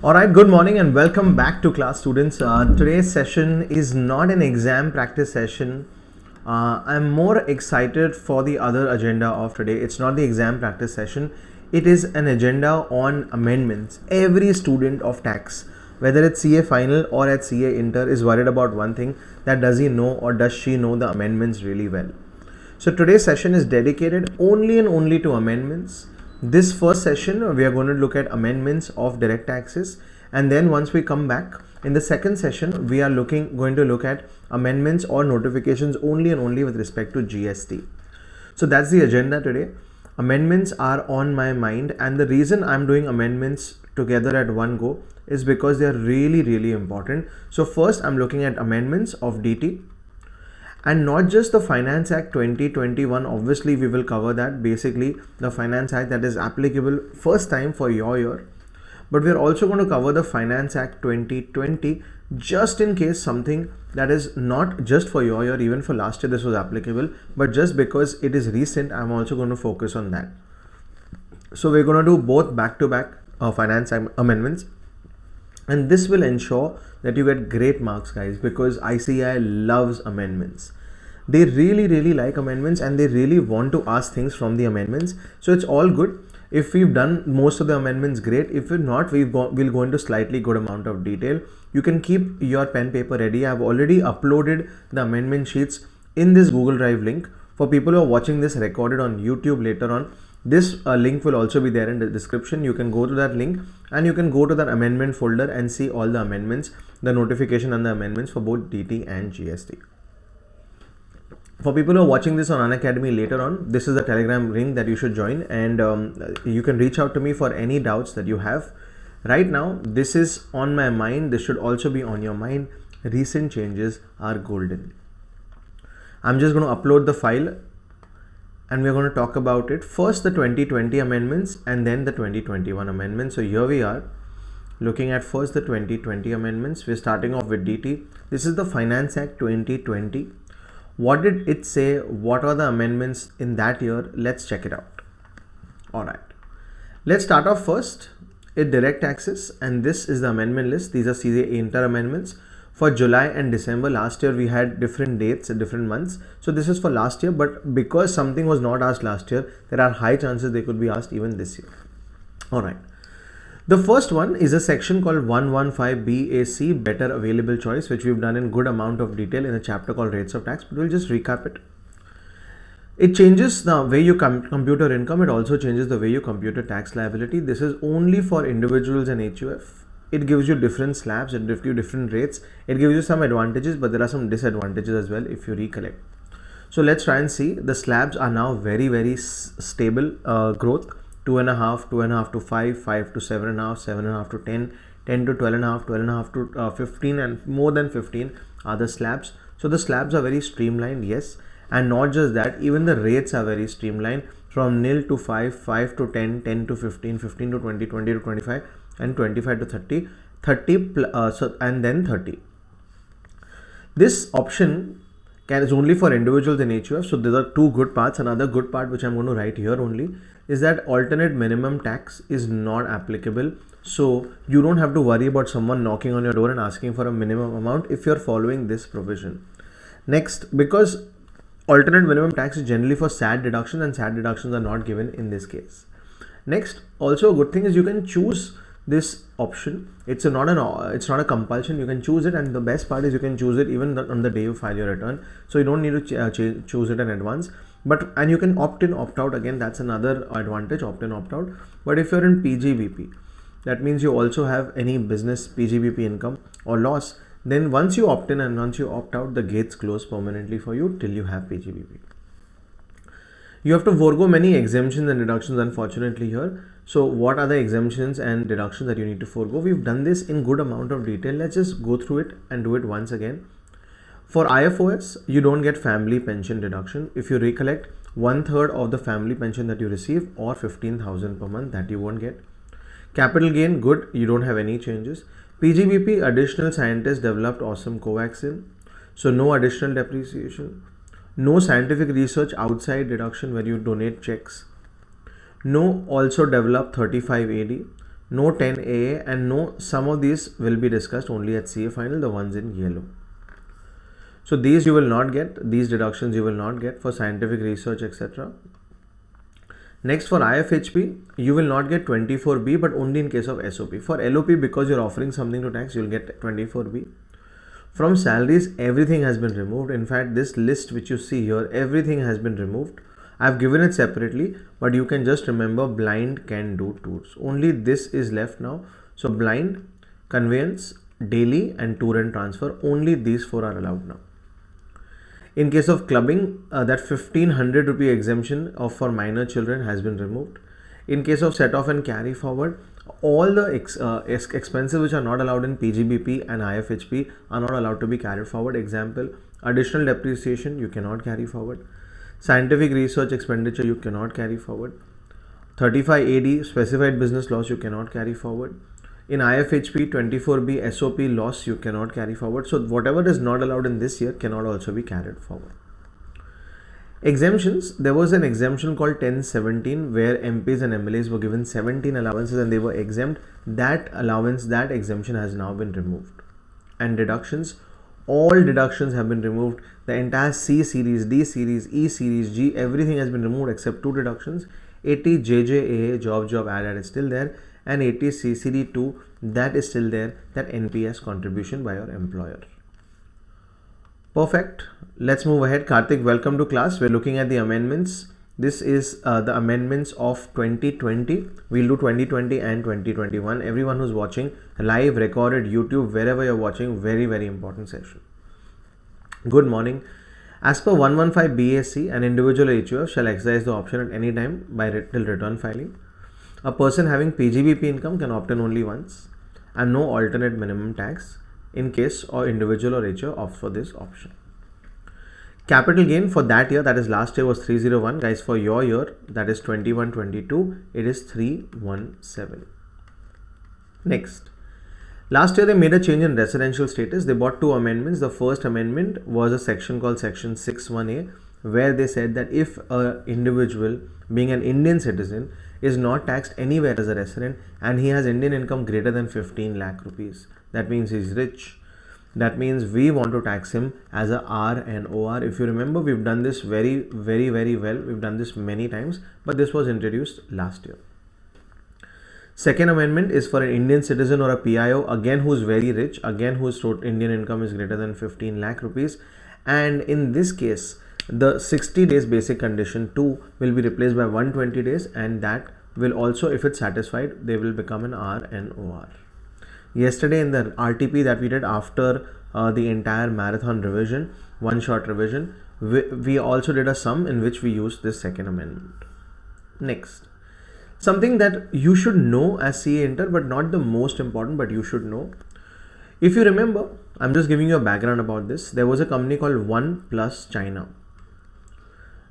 Alright, good morning and welcome back to class, students. Today's session is not an exam practice session. I'm more excited for the other agenda of today. It's not the exam practice session. It is an agenda on amendments. Every student of tax, whether it's CA final or at CA inter, is worried about one thing, that does he know or does she know the amendments really well. So today's session is dedicated only and only to amendments. This first session we are going to look at amendments of direct taxes, and then once we come back in the second session we are going to look at amendments or notifications only and only with respect to GST. So that's the agenda today. Amendments are on my mind, and the reason I'm doing amendments together at one go is because they are really important. So first I'm looking at amendments of DT. And not just the Finance Act 2021, obviously we will cover that, basically the Finance Act that is applicable first time for your year. But we are also going to cover the Finance Act 2020 just in case something that is not just for your year, even for last year this was applicable, but just because it is recent, I'm also going to focus on that. So we're going to do both back-to-back Finance Act amendments. And this will ensure that you get great marks, guys, because ICAI loves amendments. They really like amendments, and they really want to ask things from the amendments. So it's all good. If we've done most of the amendments, great. If we're not, we'll go into slightly good amount of detail. You can keep your pen paper ready. I've already uploaded the amendment sheets in this Google Drive link. For people who are watching this recorded on YouTube later on, this link will also be there in the description. You can go to that link and you can go to that amendment folder and see all the amendments, the notification and the amendments for both DT and GST. For people who are watching this on Unacademy later on, this is the Telegram link that you should join, and you can reach out to me for any doubts that you have. Right now, this is on my mind. This should also be on your mind. Recent changes are golden. I'm just going to upload the file and we're going to talk about it. First the 2020 amendments and then the 2021 amendments. So here we are looking at first the 2020 amendments. We're starting off with DT. This is the Finance Act 2020. What did it say? What are the amendments in that year? Let's check it out. Alright, let's start off first with direct taxes, and this is the amendment list. These are CA inter amendments. For July and December last year we had different dates and different months. So this is for last year, but because something was not asked last year, there are high chances they could be asked even this year. Alright. The first one is a section called 115 BAC, Better Available Choice, which we've done in good amount of detail in a chapter called Rates of Tax, but we'll just recap it. It changes the way you compute your income. It also changes the way you compute your tax liability. This is only for individuals and HUF. It gives you different slabs, it gives you different rates, it gives you some advantages, but there are some disadvantages as well if you recollect. So let's try and see. The slabs are now very stable growth, 2.5, 2.5 to 5, 5 to 7.5, 7.5 to 10, 10 to 12.5, 12.5 to 15, and more than 15 are the slabs. So the slabs are very streamlined, yes, and not just that, even the rates are very streamlined, from 0 to 5, 5 to 10, 10 to 15, 15 to 20, 20 to 25, and 25 to 30, 30 and then 30. This option is only for individuals in HUF. So there are two good parts. Another good part which I'm going to write here only is that alternate minimum tax is not applicable. So you don't have to worry about someone knocking on your door and asking for a minimum amount if you're following this provision. Next, because alternate minimum tax is generally for SAT deductions, and SAT deductions are not given in this case. Next, also a good thing is you can choose this option. It's not a compulsion. You can choose it, and the best part is you can choose it even on the day you file your return. So you don't need to choose it in advance. And you can opt in, opt out. Again, that's another advantage, opt in, opt out. But if you're in PGBP, that means you also have any business PGBP income or loss. Then once you opt in and once you opt out, the gates close permanently for you till you have PGBP. You have to forego many exemptions and deductions, unfortunately, here. So what are the exemptions and deductions that you need to forego? We've done this in good amount of detail. Let's just go through it and do it once again. For IFOS, you don't get family pension deduction. If you recollect, 1/3 of the family pension that you receive, or 15,000 per month, that you won't get. Capital gain, good, you don't have any changes. PGBP, additional scientists developed awesome covaxin. So no additional depreciation. No scientific research outside deduction where you donate checks. No also develop 35 AD. no 10A, and no, some of these will be discussed only at CA final, the ones in yellow. So these you will not get, these deductions you will not get for scientific research, etc. Next, for IFHP, you will not get 24B, but only in case of SOP. For LOP, because you're offering something to tax, you'll get 24B. From salaries, everything has been removed. In fact, this list which you see here, everything has been removed. I've given it separately, but you can just remember blind can do tours. Only this is left now. So blind, conveyance, daily and tour and transfer, only these four are allowed now. In case of clubbing, that 1500 rupee exemption for minor children has been removed. In case of set off and carry forward, all the expenses which are not allowed in PGBP and IFHP are not allowed to be carried forward. Example, additional depreciation you cannot carry forward. Scientific research expenditure you cannot carry forward. 35 AD specified business loss you cannot carry forward. In IFHP, 24B SOP loss you cannot carry forward. So whatever is not allowed in this year cannot also be carried forward. Exemptions, there was an exemption called 1017 where MPs and MLAs were given 17 allowances and they were exempt. That allowance, that exemption has now been removed. And deductions, all deductions have been removed. The entire C series, D series, E series, G, everything has been removed except two deductions. 80 JJAA, job add is still there, and 80 CCD2, that is still there, that NPS contribution by your employer. Perfect. Let's move ahead. Karthik, welcome to class. We're looking at the amendments. This is the amendments of 2020. We'll do 2020 and 2021. Everyone who's watching live, recorded, YouTube, wherever you're watching, very, very important session. Good morning. As per 115 BAC, an individual HUF shall exercise the option at any time by till return filing. A person having PGBP income can opt in only once, and no alternate minimum tax in case or individual or HUF opts for this option. Capital gain for that year, that is last year, was 301. Guys, for your year, that is 21-22, it is 317. Next. Last year they made a change in residential status. They brought two amendments. The first amendment was a section called section 61A, where they said that if an individual being an Indian citizen is not taxed anywhere as a resident and he has Indian income greater than 15 lakh rupees, that means he's rich. That means we want to tax him as a R and OR. If you remember, we've done this very well. We've done this many times, but this was introduced last year. Second amendment is for an Indian citizen or a PIO, again who's very rich, again whose total Indian income is greater than 15 lakh rupees. And in this case, the 60 days basic condition 2 will be replaced by 120 days, and that will also, if it's satisfied, they will become an R and OR. Yesterday in the RTP that we did after the entire marathon revision, one shot revision, we also did a sum in which we used this second amendment. Next. Something that you should know as CA Inter, but not the most important, but you should know. If you remember, I'm just giving you a background about this. There was a company called OnePlus China.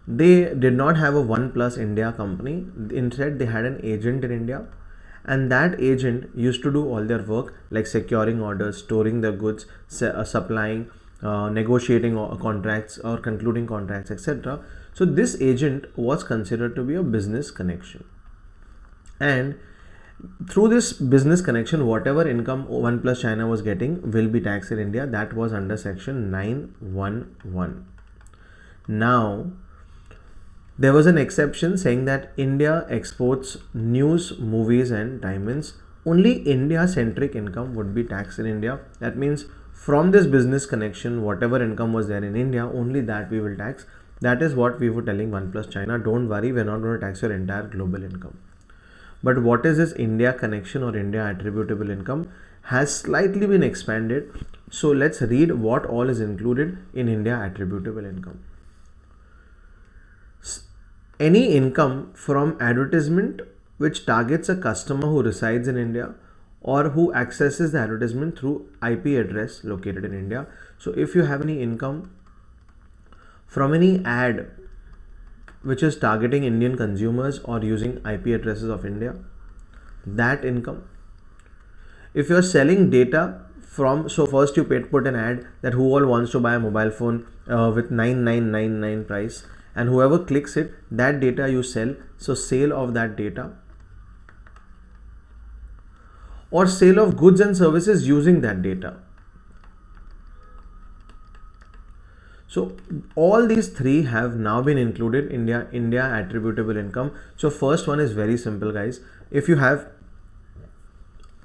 They did not have a OnePlus India company. Instead, they had an agent in India, and that agent used to do all their work like securing orders, storing the goods, supplying, negotiating contracts or concluding contracts, etc. So this agent was considered to be a business connection. And through this business connection, whatever income OnePlus China was getting will be taxed in India. That was under section 911. Now, there was an exception saying that India exports news, movies and diamonds. Only India-centric income would be taxed in India. That means from this business connection, whatever income was there in India, only that we will tax. That is what we were telling OnePlus China. Don't worry, we're not going to tax your entire global income. But what is this India connection or India attributable income has slightly been expanded. So let's read what all is included in India attributable income. Any income from advertisement which targets a customer who resides in India or who accesses the advertisement through IP address located in India. So if you have any income from any ad which is targeting Indian consumers or using IP addresses of India, that income. If you're selling data from, so first you put an ad that who all wants to buy a mobile phone with 9999 price, and whoever clicks it, that data you sell. So sale of that data. or sale of goods and services using that data. So all these three have now been included in India attributable income. So first one is very simple, guys. If you have,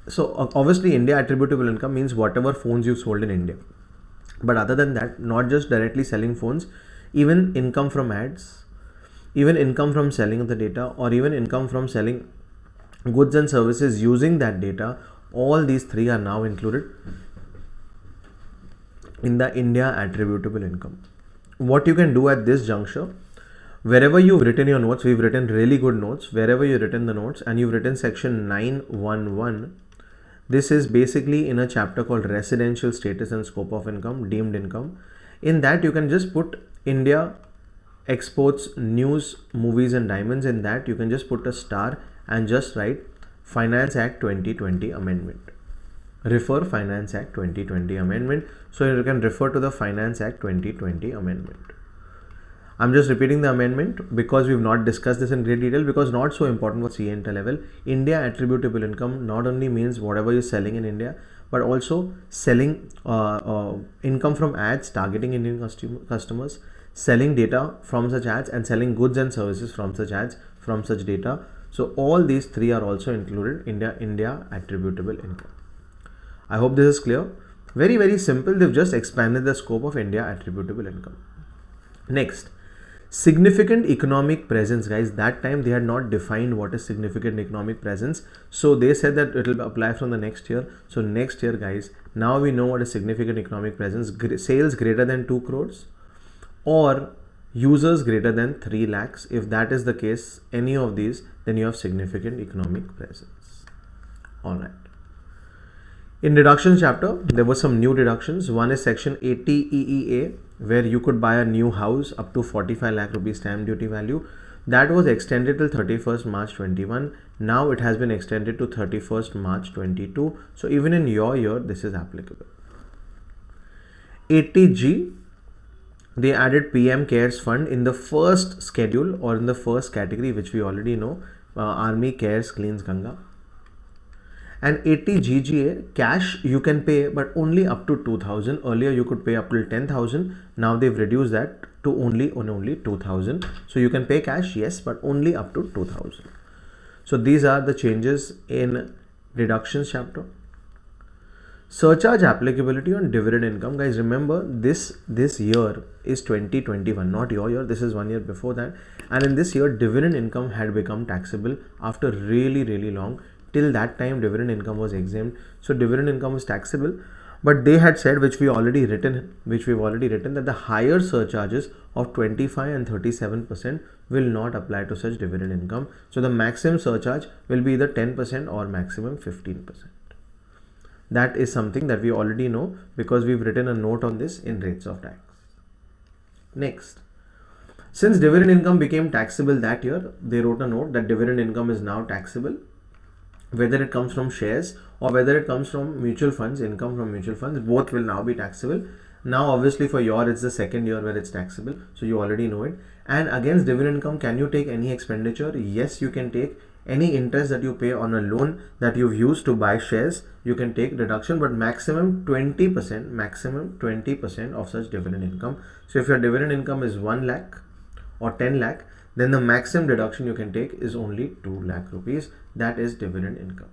so obviously India attributable income means whatever phones you sold in India. But other than that, not just directly selling phones, even income from ads, even income from selling the data, or even income from selling goods and services using that data, all these three are now included in the India attributable income. What you can do at this juncture, wherever you've written your notes, we've written really good notes, wherever you've written the notes and you've written section 911, this is basically in a chapter called residential status and scope of income, deemed income. In that you can just put India exports news, movies and diamonds. In that you can just put a star and just write Finance Act 2020 amendment. Refer Finance Act 2020 amendment. So you can refer to the Finance Act 2020 amendment. I'm just repeating the amendment because we've not discussed this in great detail, because not so important for CA Inter level. India attributable income not only means whatever you're selling in India, but also selling income from ads targeting Indian customers, selling data from such ads, and selling goods and services from such ads, from such data. So all these three are also included in India attributable income. I hope this is clear. Very, very simple. They've just expanded the scope of India attributable income. Next, significant economic presence, guys. That time they had not defined what is significant economic presence. So they said that it will apply from the next year. So next year, guys, now we know what is significant economic presence. Sales greater than 2 crores or users greater than 3 lakhs. If that is the case, any of these, then you have significant economic presence. All right. In deductions chapter, there were some new deductions. One is section 80 EEA, where you could buy a new house up to 45 lakh rupees stamp duty value. That was extended till 31st March 21. Now it has been extended to 31st March 22. So even in your year, this is applicable. 80G, they added PM Cares Fund in the first schedule or in the first category, which we already know. Army Cares Cleans Ganga. And 80 GGA, cash you can pay, but only up to 2,000. Earlier you could pay up till 10,000. Now they've reduced that to only 2,000. So you can pay cash, yes, but only up to 2,000. So these are the changes in deductions chapter. Surcharge applicability on dividend income, guys. Remember this year is 2021, not your year. This is 1 year before that. And in this year, dividend income had become taxable after really long. Till that time, dividend income was exempt. So dividend income was taxable, but they had said, which we've already written, that the higher surcharges of 25 and 37% will not apply to such dividend income. So the maximum surcharge will be either 10% or maximum 15%. That is something that we already know because we've written a note on this in rates of tax. Next, since dividend income became taxable that year, they wrote a note that dividend income is now taxable, whether it comes from shares or whether it comes from mutual funds, income from mutual funds, both will now be taxable. Now obviously for your, it's the second year where it's taxable, so you already know it. And against dividend income, can you take any expenditure? Yes, you can take any interest that you pay on a loan that you've used to buy shares. You can take deduction, but maximum 20% of such dividend income. So if your dividend income is 1 lakh or 10 lakh, then the maximum deduction you can take is only 2 lakh rupees. That is dividend income.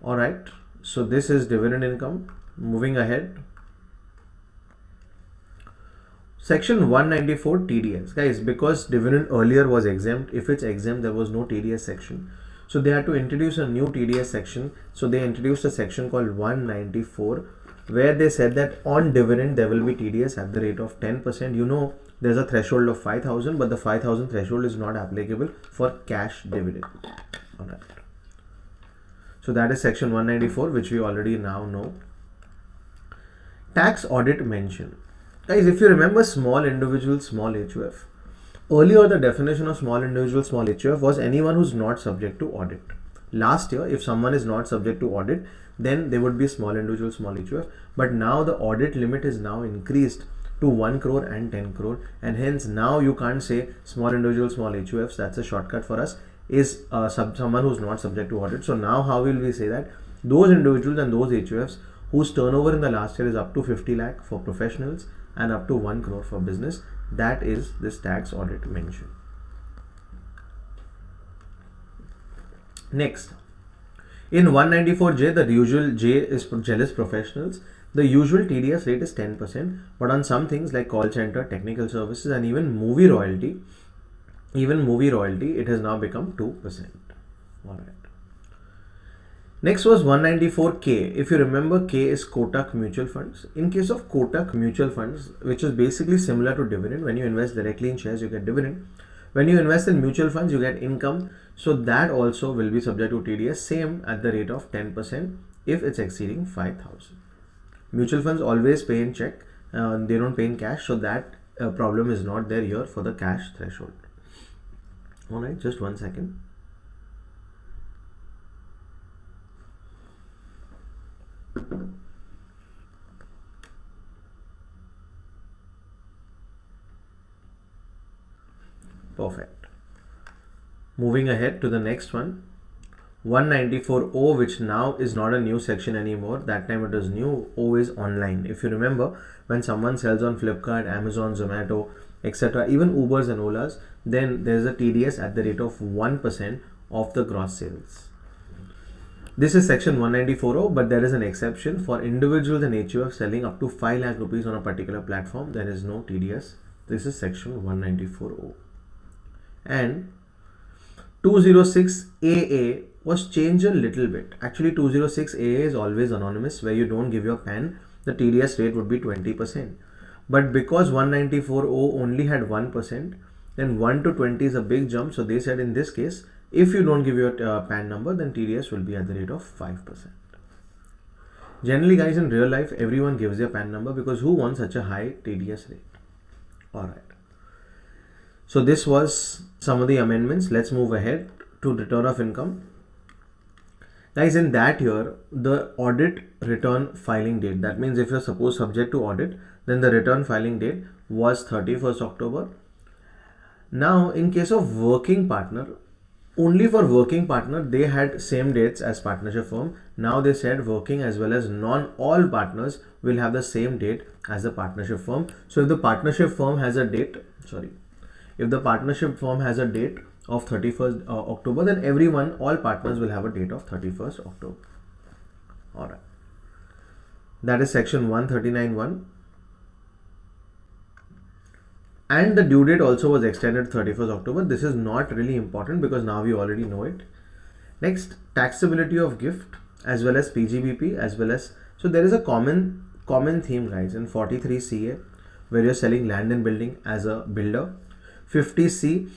Alright, so this is dividend income. Moving ahead. Section 194 TDS. Guys, because dividend earlier was exempt, if it's exempt, there was no TDS section. So they had to introduce a new TDS section. So they introduced a section called 194, where they said that on dividend there will be TDS at the rate of 10%. You know, there's a threshold of 5,000, but the 5,000 threshold is not applicable for cash dividend. Alright. So that is section 194, which we already now know. Tax audit mention. Guys, if you remember small individual, small HUF, earlier the definition of small individual, small HUF was anyone who's not subject to audit. Last year, if someone is not subject to audit, then they would be small individual, small HUF. But now the audit limit is now increased to 1 crore and 10 crore, and hence now you can't say small individual, small HUFs. That's a shortcut for us, is someone who's not subject to audit. So now how will we say that? Those individuals and those HUFs whose turnover in the last year is up to 50 lakh for professionals and up to 1 crore for business, that is this tax audit mention. Next, in 194J, the usual J is for jealous professionals. The usual TDS rate is 10%, but on some things like call center, technical services, and even movie royalty, it has now become 2%. All right. Next was 194K. If you remember, K is Kotak mutual funds. In case of Kotak mutual funds, which is basically similar to dividend, when you invest directly in shares, you get dividend. When you invest in mutual funds, you get income. So that also will be subject to TDS, same at the rate of 10% if it's exceeding 5,000. Mutual funds always pay in check. They don't pay in cash. So that problem is not there here for the cash threshold. All right, just 1 second. Perfect. Moving ahead to the next one, 194O, which now is not a new section anymore. That time it was new. O is online. If you remember, when someone sells on Flipkart, Amazon, Zomato, etc., even Ubers and Olas, then there's a TDS at the rate of 1% of the gross sales. This is section 194O, but there is an exception for individuals and HUF selling up to 5 lakh rupees on a particular platform. There is no TDS. This is section 194O. And 206AA was changed a little bit. Actually, 206AA is always anonymous, where you don't give your PAN. The TDS rate would be 20%. But because 194O only had 1%, then 1 to 20 is a big jump. So they said in this case, if you don't give your PAN number, then TDS will be at the rate of 5%. Generally, guys, in real life, everyone gives their PAN number because who wants such a high TDS rate? Alright. So this was some of the amendments. Let's move ahead to return of income. Guys, in that year, the audit return filing date, that means if you're supposed subject to audit, then the return filing date was 31st October. Now, in case of working partner, only for working partner, they had same dates as partnership firm. Now they said working as well as all partners will have the same date as the partnership firm. So if the partnership firm has a date, if the partnership firm has a date of 31st October, then all partners will have a date of 31st October. Alright. That is section 139(1). And the due date also was extended 31st October. This is not really important because now we already know it. Next, taxability of gift as well as PGBP as well as, so there is a common theme, guys, in 43CA, where you're selling land and building as a builder. 50C,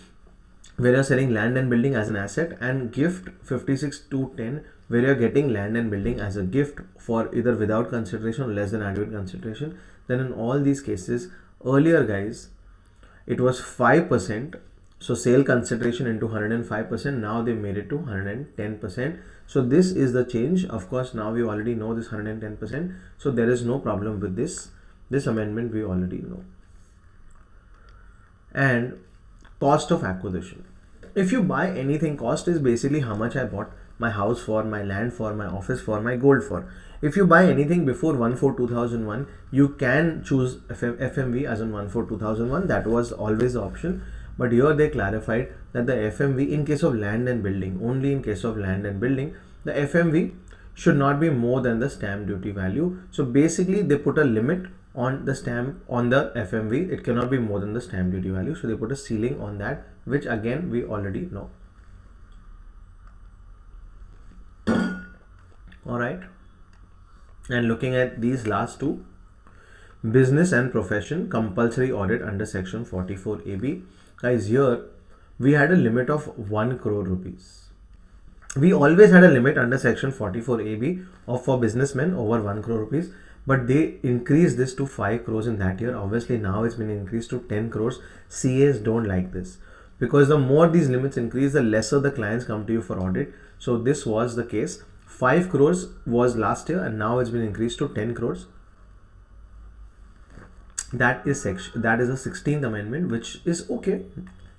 where you're selling land and building as an asset, and gift 56(2)(10), where you're getting land and building as a gift for either without consideration or less than adequate consideration. Then in all these cases, earlier, guys, it was 5%. So sale consideration into 105%. Now they made it to 110%. So this is the change. Of course, now we already know this 110%. So there is no problem with this. This amendment we already know. And cost of acquisition. If you buy anything, cost is basically how much I bought my house for, my land for, my office for, my gold for. If you buy anything before 1/4/2001, you can choose FMV as on 1/4/2001. That was always the option. But here they clarified that the FMV in case of land and building, only in case of land and building, the FMV should not be more than the stamp duty value. So basically they put a limit on the stamp on the FMV. It cannot be more than the stamp duty value. So they put a ceiling on that, which again we already know. Alright. And looking at these last two, business and profession, compulsory audit under section 44AB. Guys, here we had a limit of 1 crore rupees. We always had a limit under section 44AB of for businessmen over 1 crore rupees, but they increased this to 5 crores in that year. Obviously now it's been increased to 10 crores. CAs don't like this because the more these limits increase, the lesser the clients come to you for audit. So this was the case. 5 crores was last year and now it's been increased to 10 crores. that is a 16th amendment, which is okay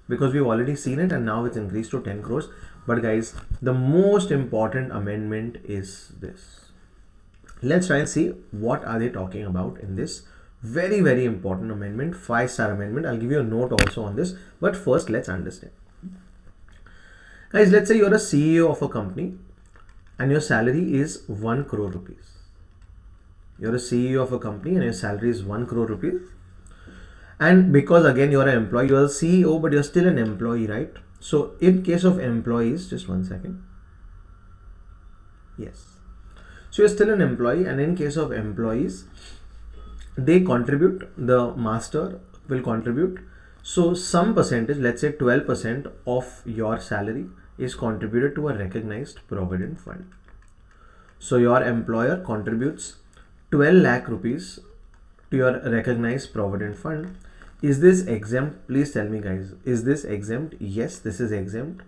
because we've already seen it and now it's increased to 10 crores. But guys, the most important amendment is this. Let's try and see what are they talking about in this very, very important amendment, 5-star amendment. I'll give you a note also on this, but first let's understand. Guys, let's say you're a CEO of a company and your salary is 1 crore rupees. You're a CEO of a company and your salary is 1 crore rupees. And because again, you're an employee, you're a CEO, but you're still an employee, right? So in case of employees, just one second. Yes. So you're still an employee, and in case of employees, they contribute, the master will contribute. So some percentage, let's say 12% of your salary is contributed to a recognized provident fund. So your employer contributes 12 lakh rupees to your recognized provident fund. Is this exempt? Please tell me, guys, is this exempt? Yes, this is exempt.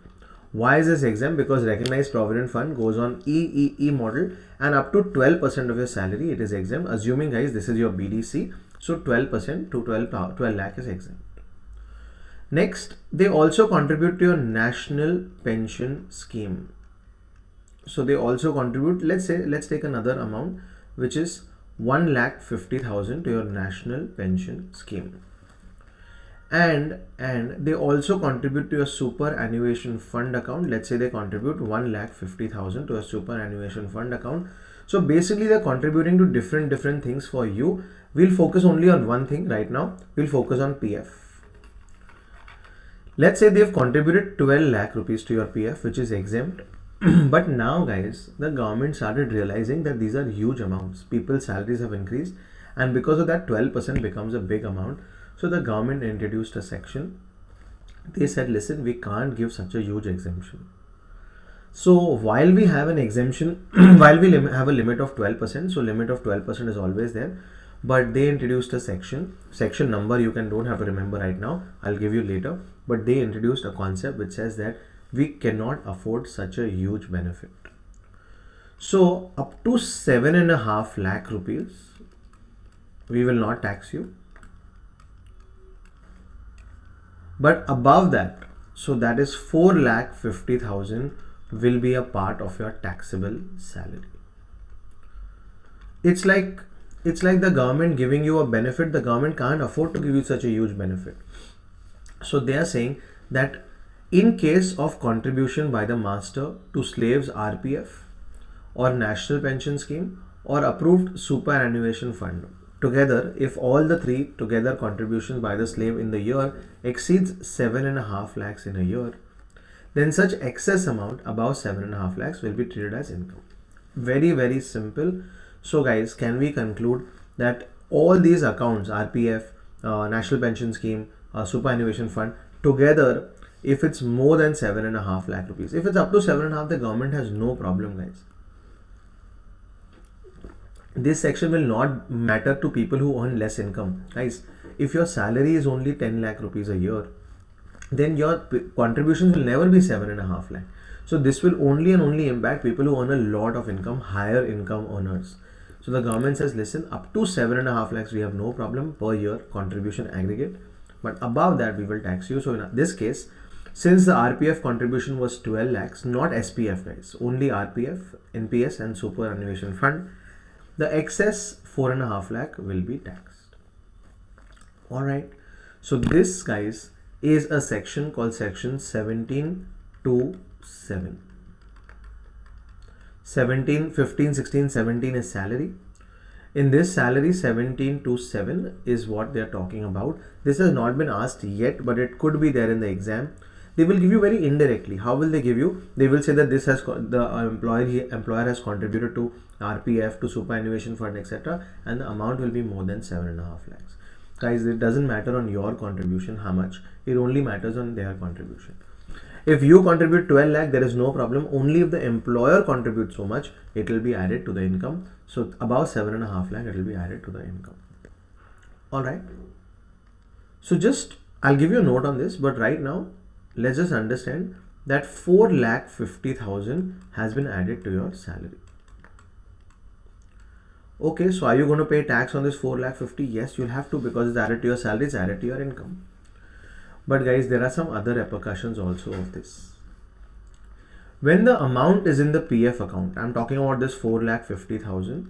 Why is this exempt? Because recognized provident fund goes on EEE model, and up to 12% of your salary it is exempt, assuming, guys, this is your BDC. So 12% to 12 lakh is exempt. Next, they also contribute to your national pension scheme. So they also contribute, let's take another amount, which is 1,50,000 to your national pension scheme. And they also contribute to your superannuation fund account. Let's say they contribute 1,50,000 to a superannuation fund account. So basically they're contributing to different things for you. We'll focus only on one thing right now. We'll focus on PF. Let's say they've contributed 12 lakh rupees to your PF, which is exempt. But now, guys, the government started realizing that these are huge amounts. People's salaries have increased, and because of that, 12% becomes a big amount. So the government introduced a section. They said, listen, we can't give such a huge exemption. So while we have an exemption, while we have a limit of 12%, so limit of 12% is always there, but they introduced a section number you don't have to remember right now, I'll give you later, but they introduced a concept which says that we cannot afford such a huge benefit. So up to 7.5 lakh rupees, we will not tax you. But above that, so that is 4,50,000 will be a part of your taxable salary. It's like the government giving you a benefit. The government can't afford to give you such a huge benefit. So they are saying that in case of contribution by the master to slaves RPF or national pension scheme or approved superannuation fund, together, if all the three together contributions by the slave in the year exceeds 7.5 lakhs in a year, then such excess amount above 7.5 lakhs will be treated as income. Very, very simple. So guys, can we conclude that all these accounts, RPF, national pension scheme, superannuation fund, together, if it's more than 7.5 lakh rupees, if it's up to 7.5, the government has no problem, guys. This section will not matter to people who earn less income. Guys, if your salary is only 10 lakh rupees a year, then your contributions will never be 7.5 lakh. So this will only and only impact people who earn a lot of income, higher income earners. So the government says, listen, up to 7.5 lakhs, we have no problem per year contribution aggregate, but above that we will tax you. So in this case, since the RPF contribution was 12 lakhs, not SPF, guys, only RPF, NPS and superannuation fund, the excess 4.5 lakh will be taxed. Alright, so this, guys, is a section called section 17(2)(7). 17, 15, 16, 17 is salary. In this salary, 17(2)(7 is what they are talking about. This has not been asked yet, but it could be there in the exam. They will give you very indirectly. How will they give you? They will say that this has the employer has contributed to RPF, to superannuation fund, etc., and the amount will be more than 7.5 lakhs. Guys, it doesn't matter on your contribution how much. It only matters on their contribution. If you contribute 12 lakh, there is no problem. Only if the employer contributes so much, it will be added to the income. So above 7.5 lakh, it will be added to the income. Alright. So just, I'll give you a note on this, but right now, let's just understand that 4,50,000 has been added to your salary. Okay, so are you going to pay tax on this 4,50,000? Yes, you'll have to, because it's added to your salary, it's added to your income. But guys, there are some other repercussions also of this. When the amount is in the PF account, I'm talking about this 4,50,000.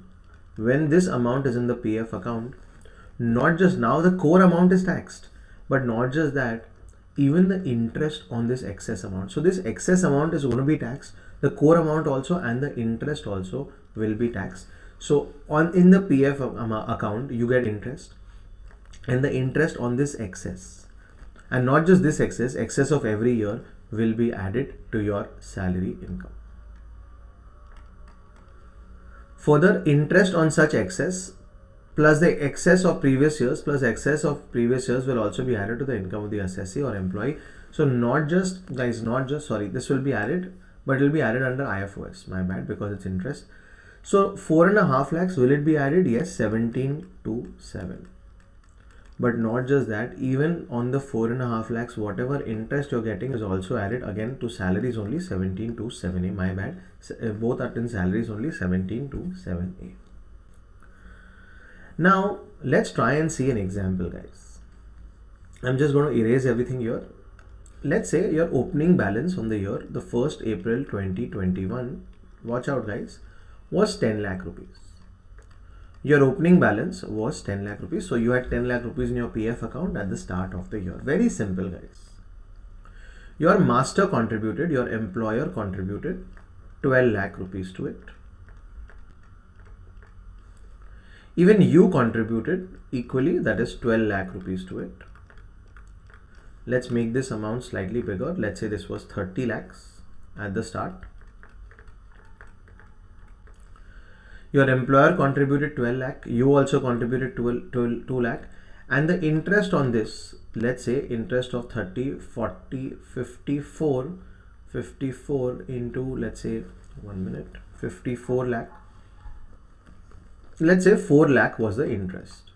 When this amount is in the PF account, not just now the core amount is taxed, but not just that, even the interest on this excess amount. So this excess amount is going to be taxed, the core amount also, and the interest also will be taxed. So in the PF account, you get interest, and the interest on this excess, and not just this excess of every year will be added to your salary income. Further, interest on such excess plus the excess of previous years plus excess of previous years will also be added to the income of the assessee or employee. So not just, guys, this will be added, but it will be added under IFOS, my bad, because it's interest. So 4.5 lakhs, will it be added? Yes, 1727. But not just that, even on the 4.5 lakhs, whatever interest you're getting is also added again to salaries only, 1727A, my bad. Both are in salaries only, 1727A. Now let's try and see an example, guys. I'm just going to erase everything here. Let's say your opening balance on the year, the 1st April 2021, watch out guys, was 10 lakh rupees. Your opening balance was 10 lakh rupees. So you had 10 lakh rupees in your PF account at the start of the year. Very simple, guys. Your master contributed, your employer contributed 12 lakh rupees to it. Even you contributed equally, that is 12 lakh rupees to it. Let's make this amount slightly bigger. Let's say this was 30 lakhs at the start. Your employer contributed 12 lakh, you also contributed 2 lakh, and the interest on this, let's say interest of 30, 40, 54 into, let's say 54 lakh. Let's say 4 lakh was the interest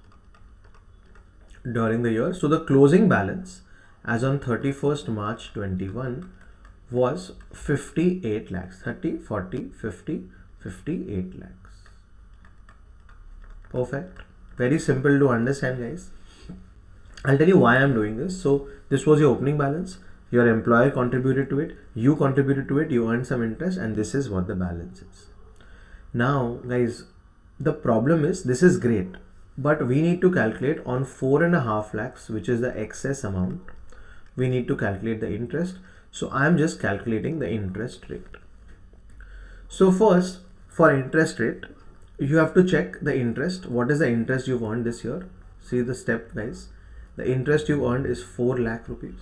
during the year. So the closing balance as on 31st March 21 was 58 lakhs. 30, 40, 50, 58 lakhs. Perfect. Very simple to understand, guys. I'll tell you why I'm doing this. So this was your opening balance. Your employer contributed to it. You contributed to it. You earned some interest, and this is what the balance is. Now, guys, the problem is, this is great, but we need to calculate on 4.5 lakhs, which is the excess amount. We need to calculate the interest. So I'm just calculating the interest rate. So first, for interest rate, you have to check the interest. What is the interest you've earned this year? See the step, guys. The interest you earned is 4 lakh rupees.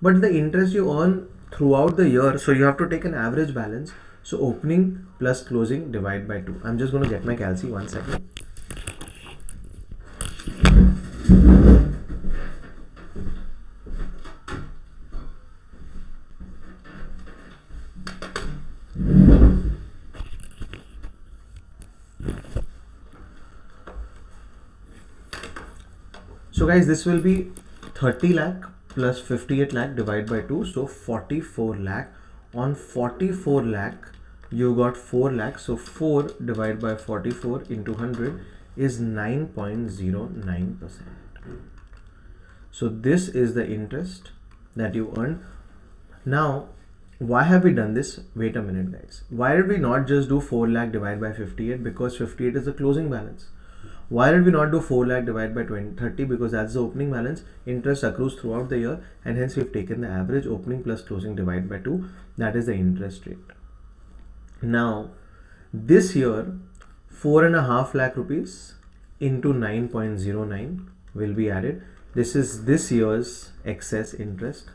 But the interest you earn throughout the year, so you have to take an average balance. So opening plus closing divide by 2. I'm just going to get my calci, 1 second. So guys, this will be 30 lakh plus 58 lakh divided by 2. So 44 lakh. On 44 lakh, you got 4 lakh. So 4 divided by 44 into 100 is 9.09%. So this is the interest that you earn. Now, why have we done this? Wait a minute, guys. Why did we not just do 4 lakh divided by 58? Because 58 is the closing balance. Why did we not do 4 lakh divided by 30? Because that's the opening balance. Interest accrues throughout the year, and hence we've taken the average opening plus closing divided by 2. That is the interest rate. Now, this year, 4.5 lakh rupees into 9.09 will be added. This is this year's excess interest.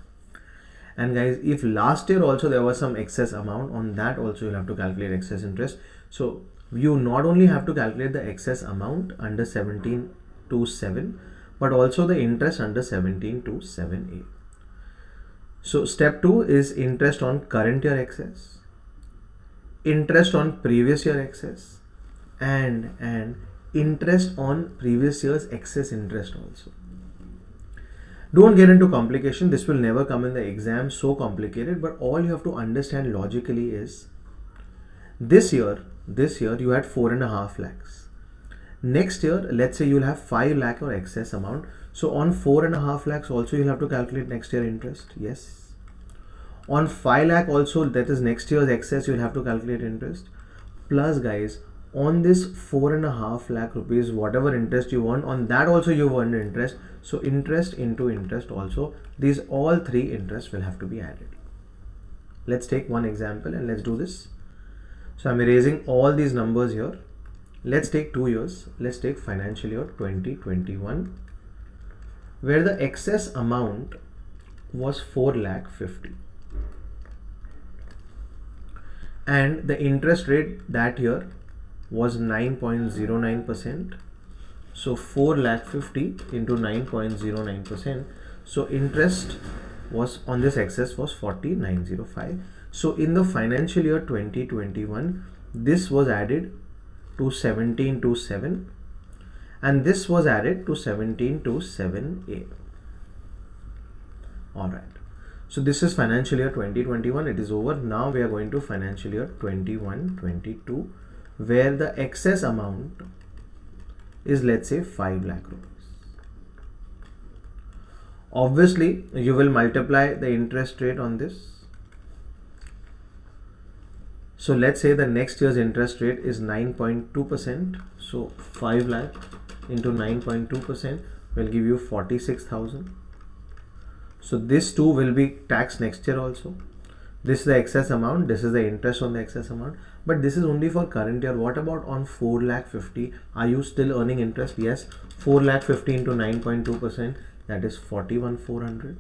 And guys, if last year also there was some excess amount, on that also you'll have to calculate excess interest. So you not only have to calculate the excess amount under 1727, but also the interest under 1727A. So step 2 is interest on current year excess, interest on previous year excess, and interest on previous year's excess interest also. Don't get into complication. This will never come in the exam so complicated, but all you have to understand logically is, this year this year you had 4.5 lakhs. Next year, let's say you'll have 5 lakh or excess amount. So on 4.5 lakhs also you'll have to calculate next year interest. Yes. On 5 lakh also, that is next year's excess, you'll have to calculate interest. Plus guys, on this 4.5 lakh rupees, whatever interest you want, on that also you've earned interest. So interest into interest also, these all three interests will have to be added. Let's take one example and let's do this. So I'm erasing all these numbers here. Let's take 2 years. Let's take financial year 2021, where the excess amount was 4,50,000 and the interest rate that year was 9.09%. So 4,50,000 into 9.09%. So interest was on this excess was 4905. So in the financial year 2021, this was added to 1727 and this was added to 1727A. Alright. So this is financial year 2021. It is over. Now we are going to financial year 21-22, where the excess amount is, let's say, 5 lakh rupees. Obviously, you will multiply the interest rate on this. So let's say the next year's interest rate is 9.2%. So 5 lakh into 9.2% will give you 46,000. So this too will be taxed next year also. This is the excess amount. This is the interest on the excess amount. But this is only for current year. What about on 4,50,000? Are you still earning interest? Yes. 4,50,000 into 9.2%, that is 41,400.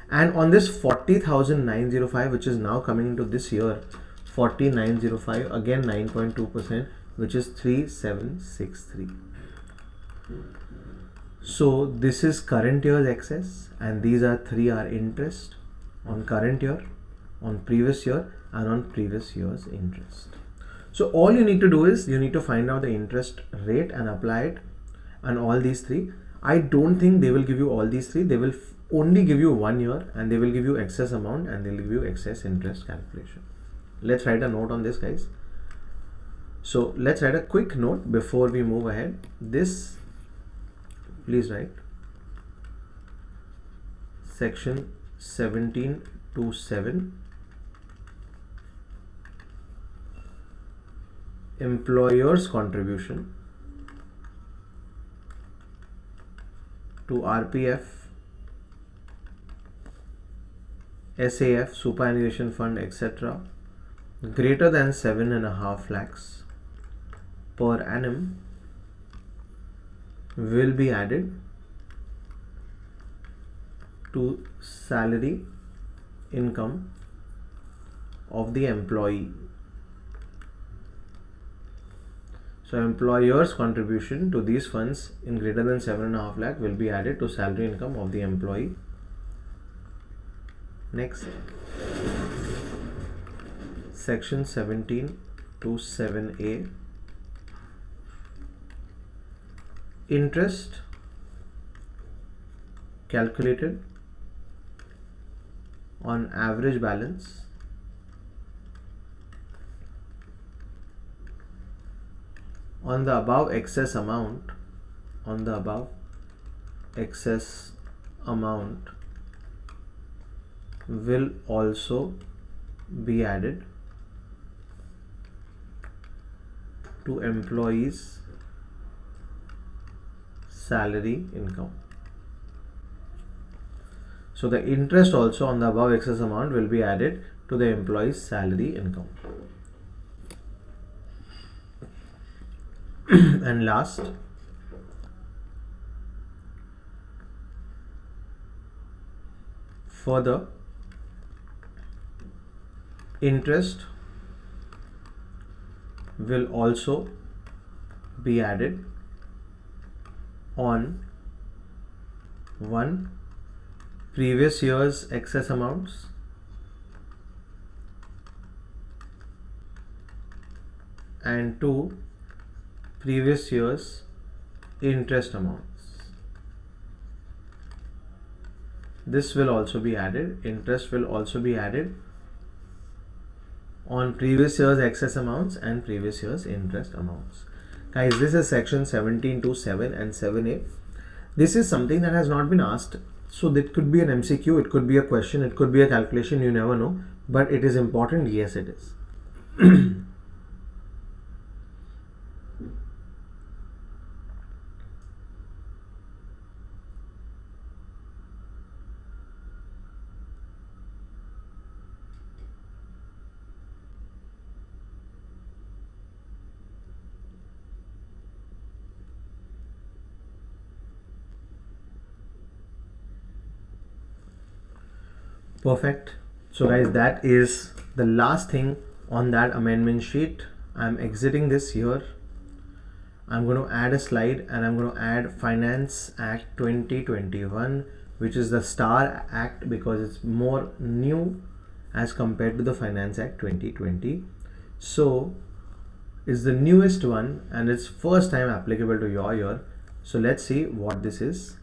And on this 40,905, which is now coming into this year, 40,905, again 9.2%, which is 3,763. So this is current year's excess, and these are three are interest on current year, on previous year, and on previous year's interest. So all you need to do is you need to find out the interest rate and apply it on all these three. I don't think they will give you all these three. They will only give you 1 year, and they will give you excess amount, and they will give you excess interest calculation. Let's write a note on this, guys. So let's write a quick note before we move ahead. This, please write section 17(2)(7), employer's contribution to RPF, SAF, superannuation fund, etc., greater than 7.5 lakhs per annum will be added to salary income of the employee. So employer's contribution to these funds in greater than 7.5 lakh will be added to salary income of the employee. Next, section 17(2)(7)(a), interest calculated on average balance on the above excess amount, will also be added to employees' salary income. So the interest also on the above excess amount will be added to the employee's salary income. And last, further, interest will also be added on one, previous year's excess amounts, and two, previous year's interest amounts. This will also be added. Interest will also be added on previous year's excess amounts and previous year's interest amounts. Guys, this is section 17.7 and 7a. This is something that has not been asked. So that could be an MCQ, it could be a question, it could be a calculation, you never know. But it is important, yes it is. Perfect. So guys, that is the last thing on that amendment sheet. I'm exiting this here. I'm going to add a slide and I'm going to add Finance Act 2021, which is the Star Act because it's more new as compared to the Finance Act 2020. So it's the newest one and it's first time applicable to your year. So let's see what this is.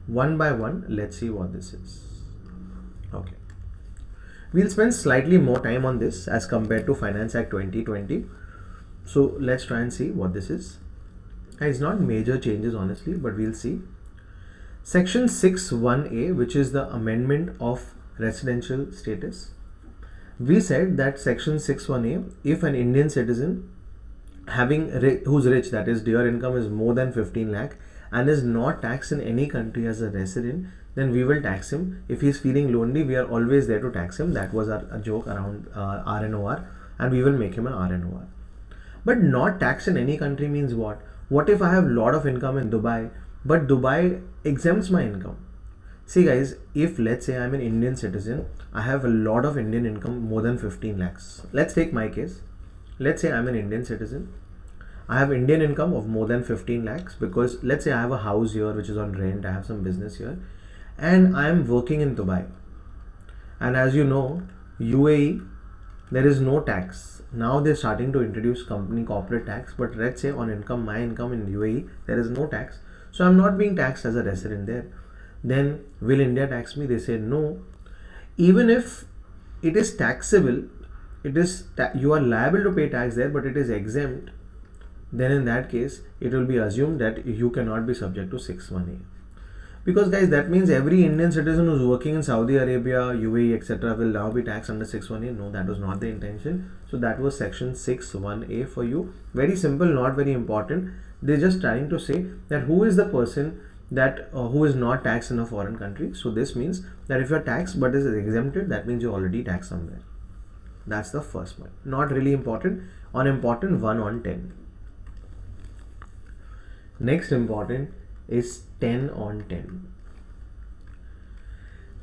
One by one, let's see what this is. Okay, we'll spend slightly more time on this as compared to Finance Act 2020. So let's try and see what this is. It's not major changes honestly, but we'll see. Section 6(1)(a), which is the amendment of residential status. We said that section 6(1)(a), if an Indian citizen who's rich, that is their income is more than 15 lakh and is not taxed in any country as a resident, then we will tax him. If he's feeling lonely, we are always there to tax him. That was a joke around RNOR, and we will make him an RNOR. But not taxed in any country means what? What if I have a lot of income in Dubai, but Dubai exempts my income? See guys, if let's say I'm an Indian citizen, I have a lot of Indian income, more than 15 lakhs. Let's take my case. Let's say I'm an Indian citizen. I have Indian income of more than 15 lakhs because let's say I have a house here which is on rent, I have some business here, and I am working in Dubai. And as you know, UAE, there is no tax. Now they're starting to introduce company corporate tax, but let's say on income, my income in UAE, there is no tax. So I'm not being taxed as a resident there. Then will India tax me? They say no. Even if it is taxable, you are liable to pay tax there, but it is exempt. Then in that case, it will be assumed that you cannot be subject to 6(1)(a). Because guys, that means every Indian citizen who's working in Saudi Arabia, UAE, etc. will now be taxed under 6(1)(a). No, that was not the intention. So that was section 6(1)(a) for you. Very simple, not very important. They're just trying to say that who is the person that who is not taxed in a foreign country. So this means that if you're taxed but is exempted, that means you're already taxed somewhere. That's the first one. Not really important. Unimportant, 1 on 10. Next important is 10 on 10.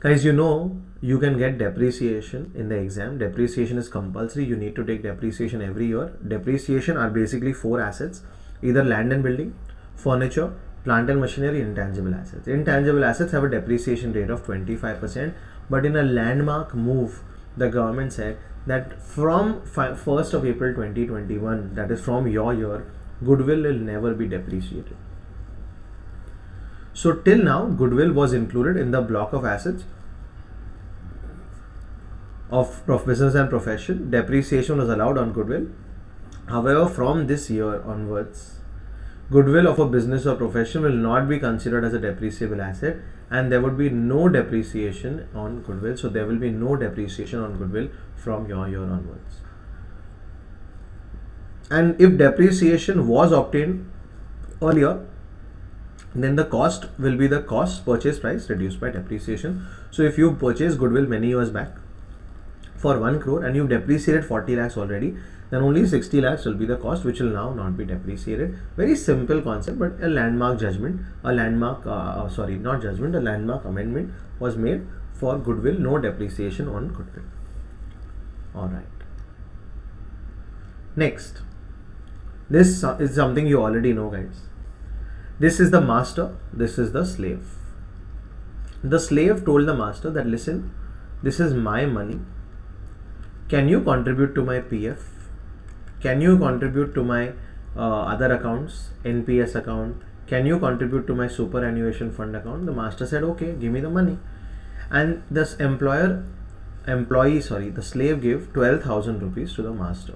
Guys, you know you can get depreciation in the exam. Depreciation is compulsory. You need to take depreciation every year. Depreciation are basically 4 assets: either land and building, furniture, plant and machinery, intangible assets. Intangible assets have a depreciation rate of 25%, but in a landmark move, the government said that from 1st of April 2021, that is from your year, Goodwill will never be depreciated. So till now, Goodwill was included in the block of assets of business and profession. Depreciation was allowed on Goodwill. However, from this year onwards, Goodwill of a business or profession will not be considered as a depreciable asset, and there would be no depreciation on Goodwill. So there will be no depreciation on Goodwill from your year onwards. And if depreciation was obtained earlier, then the cost will be the cost purchase price reduced by depreciation. So if you purchased Goodwill many years back for 1 crore and you've depreciated 40 lakhs already, then only 60 lakhs will be the cost, which will now not be depreciated. Very simple concept, but a landmark judgment, a landmark amendment was made for Goodwill. No depreciation on Goodwill. Alright. Next. This is something you already know, guys. This is the master, this is the slave. The slave told the master that, listen, this is my money. Can you contribute to my PF? Can you contribute to my other accounts, NPS account? Can you contribute to my superannuation fund account? The master said, okay, give me the money. And this employer the slave gave 12,000 rupees to the master,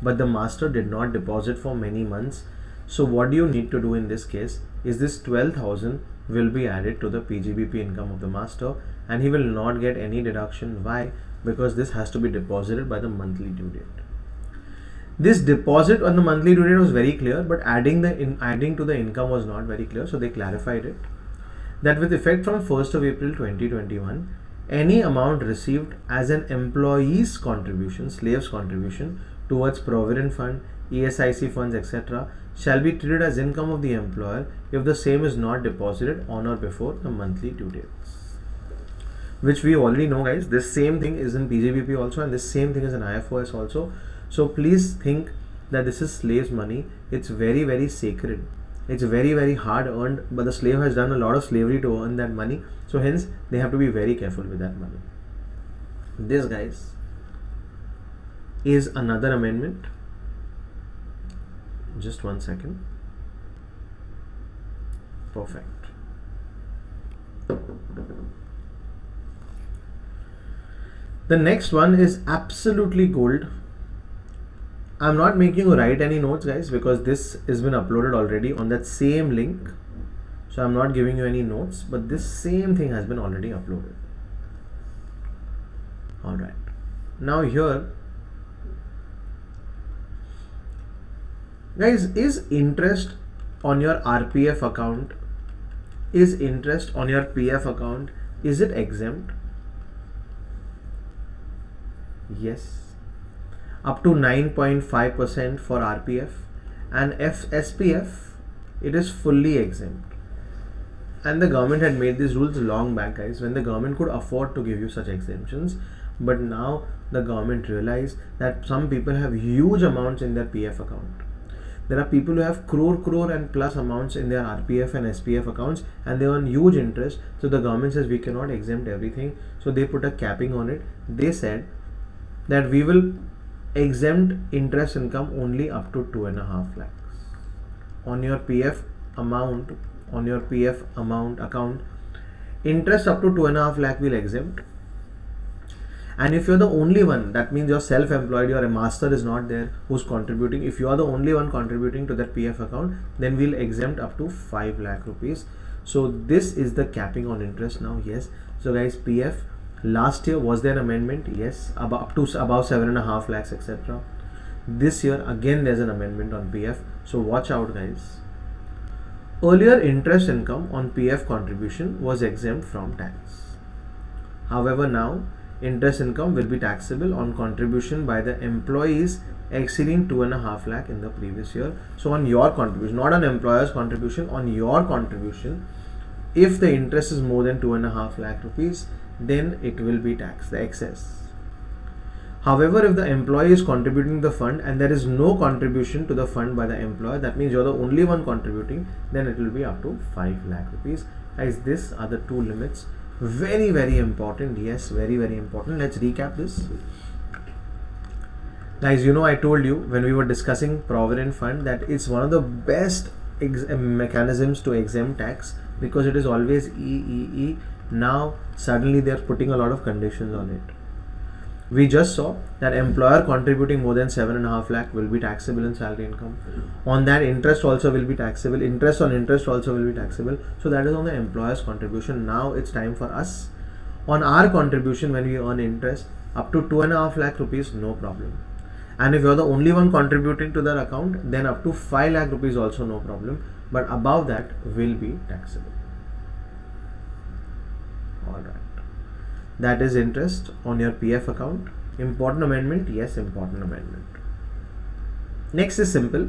but the master did not deposit for many months. So what do you need to do in this case is this 12,000 will be added to the PGBP income of the master, and he will not get any deduction. Why? Because this has to be deposited by the monthly due date. This deposit on the monthly due date was very clear, but adding to the income was not very clear. So they clarified it that with effect from 1st of April 2021, any amount received as an employee's contribution, slave's contribution towards provident fund, ESIC funds, etc., shall be treated as income of the employer if the same is not deposited on or before the monthly due dates. Which we already know, guys. This same thing is in PGBP also, and this same thing is in IFOS also. So please think that this is slave's money. It's very, very sacred. It's very, very hard earned, but the slave has done a lot of slavery to earn that money. So hence they have to be very careful with that money. This, guys, is another amendment. Just one second. Perfect. The next one is absolutely gold. I'm not making you write any notes, guys, because this has been uploaded already on that same link. So I'm not giving you any notes, but this same thing has been already uploaded. Alright. Now here, guys, is interest on your RPF account, is interest on your PF account, is it exempt? Yes. Up to 9.5% for RPF, and SPF, it is fully exempt. And the government had made these rules long back, guys, when the government could afford to give you such exemptions. But now the government realized that some people have huge amounts in their PF account. There are people who have crore and plus amounts in their RPF and SPF accounts, and they earn huge interest. So the government says we cannot exempt everything. So they put a capping on it. They said that we will exempt interest income only up to 2.5 lakhs. On your PF amount, account, interest up to 2.5 lakh will exempt. And if you're the only one, that means you're self-employed, your master is not there who's contributing. If you are the only one contributing to that PF account, then we'll exempt up to 5 lakh rupees. So this is the capping on interest now. Yes. So guys, PF, last year was there an amendment? Yes, up to about 7.5 lakhs, etc. This year again there's an amendment on PF. So watch out, guys. Earlier, interest income on PF contribution was exempt from tax. However, now interest income will be taxable on contribution by the employees exceeding 2.5 lakh in the previous year. So on your contribution, not on employer's contribution, on your contribution, if the interest is more than 2.5 lakh rupees, then it will be taxed, the excess. However, if the employee is contributing to the fund and there is no contribution to the fund by the employer, that means you're the only one contributing, then it will be up to 5 lakh rupees. Guys, these are the two limits. Very, very important. Yes, very, very important. Let's recap this. Guys, you know, I told you when we were discussing Provident Fund that it's one of the best mechanisms to exempt tax because it is always EEE. Now, suddenly they are putting a lot of conditions on it. We just saw that employer contributing more than 7.5 lakh will be taxable in salary income. On that, interest also will be taxable. Interest on interest also will be taxable. So that is on the employer's contribution. Now it's time for us. On our contribution, when we earn interest, up to 2.5 lakh rupees, no problem. And if you're the only one contributing to that account, then up to 5 lakh rupees also no problem. But above that will be taxable. Alright. That is interest on your PF account. Important amendment? Yes, important amendment. Next is simple.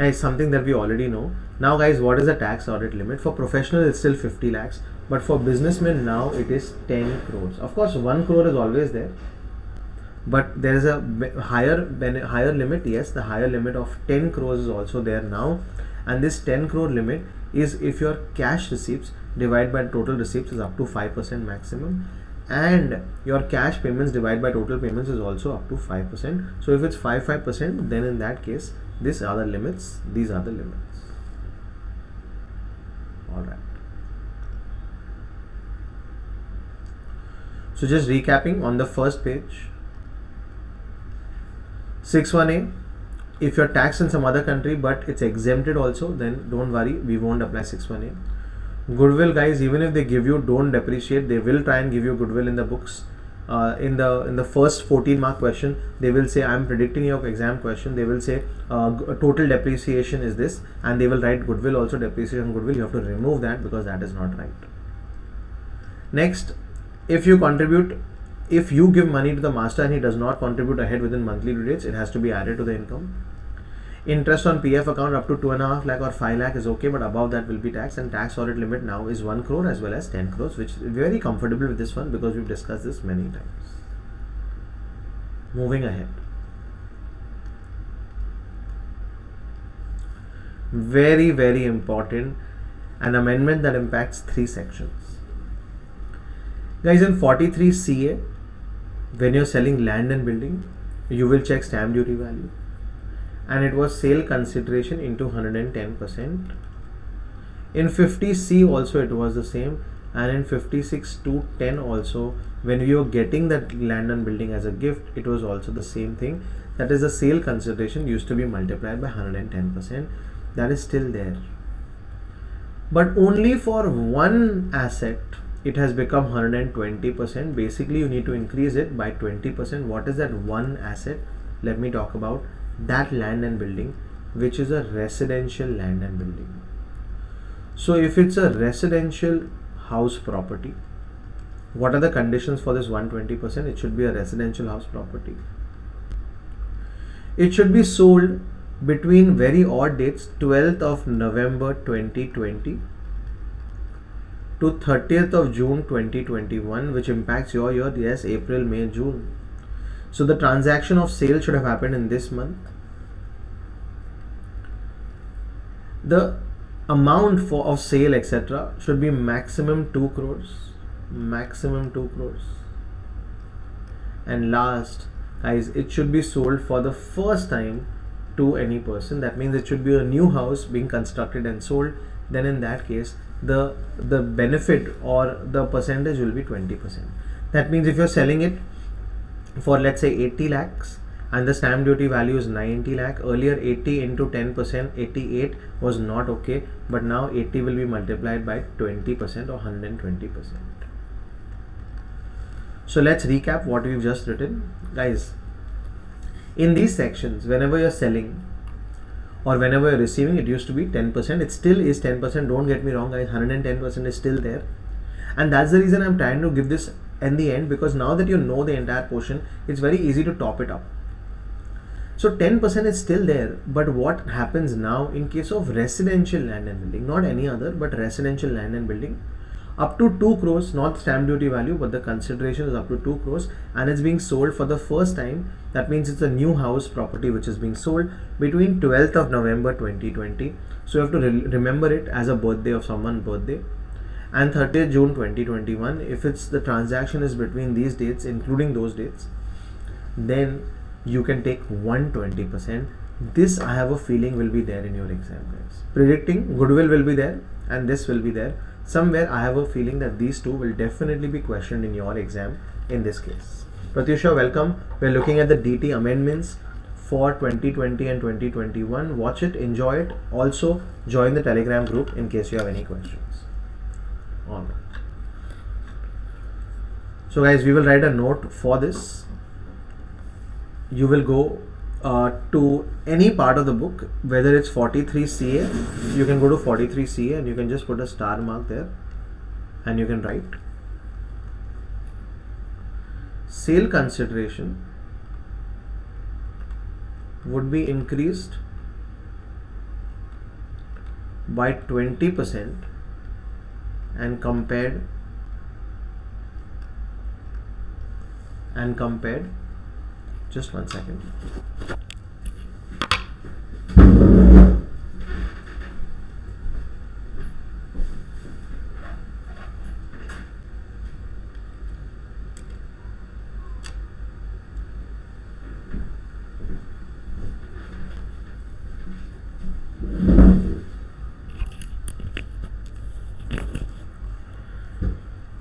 It's something that we already know. Now guys, what is the tax audit limit? For professionals, it's still 50 lakhs. But for businessmen now, it is 10 crores. Of course, 1 crore is always there. But there is a higher limit. Yes, the higher limit of 10 crores is also there now. And this 10 crore limit is if your cash receipts divided by total receipts is up to 5% maximum, and your cash payments divided by total payments is also up to 5%. So if it's 5%, then in that case, these are the limits. These are the limits. All right. So just recapping on the first page, 61A, if you're taxed in some other country but it's exempted also, then don't worry, we won't apply 61A. Goodwill, guys, even if they give you, don't depreciate. They will try and give you goodwill in the books. In the first 14 mark question, they will say, I'm predicting your exam question, they will say total depreciation is this, and they will write goodwill also, depreciation goodwill. You have to remove that because that is not right. Next, if you give money to the master and he does not contribute ahead within monthly due dates, it has to be added to the income. Interest on PF account up to 2.5 lakh or 5 lakh is okay, but above that will be tax, and tax audit limit now is 1 crore as well as 10 crores, which is very comfortable with this one because we've discussed this many times. Moving ahead. Very, very important, an amendment that impacts 3 sections. Guys, in 43 CA, when you're selling land and building, you will check stamp duty value. And it was sale consideration into 110%. In 50C also it was the same, and in 56(2)(10) also, when we were getting that land and building as a gift, it was also the same thing. That is, the sale consideration used to be multiplied by 110%. That is still there. But only for one asset it has become 120%. Basically, you need to increase it by 20%. What is that one asset? Let me talk about that land and building, which is a residential land and building. So if it's a residential house property, what are the conditions for this 120%? It should be a residential house property. It should be sold between very odd dates, 12th of November 2020 to 30th of June 2021, which impacts your year, yes, April, May, June. So the transaction of sale should have happened in this month. The amount of sale, etc., should be maximum 2 crores. Maximum 2 crores. And last, guys, it should be sold for the first time to any person. That means it should be a new house being constructed and sold. Then in that case, the benefit or the percentage will be 20%. That means if you're selling it for, let's say, 80 lakhs and the stamp duty value is 90 lakh, earlier 80 into 10%, 88 was not okay, but now 80 will be multiplied by 20% or 120%. So let's recap what we've just written. Guys, in these sections, whenever you're selling or whenever you're receiving, it used to be 10%. It still is 10%. Don't get me wrong, guys, 110% is still there. And that's the reason I'm trying to give this in the end, because now that you know the entire portion, it's very easy to top it up. So 10% is still there, but what happens now in case of residential land and building, not any other, but residential land and building, up to 2 crores, not stamp duty value, but the consideration is up to 2 crores and it's being sold for the first time. That means it's a new house property which is being sold between 12th of November 2020. So you have to remember it as a birthday of someone's birthday, and 30th June 2021. If it's the transaction is between these dates, including those dates, then you can take 120%. This, I have a feeling, will be there in your exam, guys. Predicting goodwill will be there and this will be there. Somewhere I have a feeling that these two will definitely be questioned in your exam in this case. Pratyusha, welcome. We're looking at the DT amendments for 2020 and 2021. Watch it, enjoy it. Also join the Telegram group in case you have any questions. Alright. So guys, we will write a note for this. You will go to any part of the book, whether it's 43 CA, you can go to 43 CA and you can just put a star mark there and you can write sale consideration would be increased by 20% and compared just one second.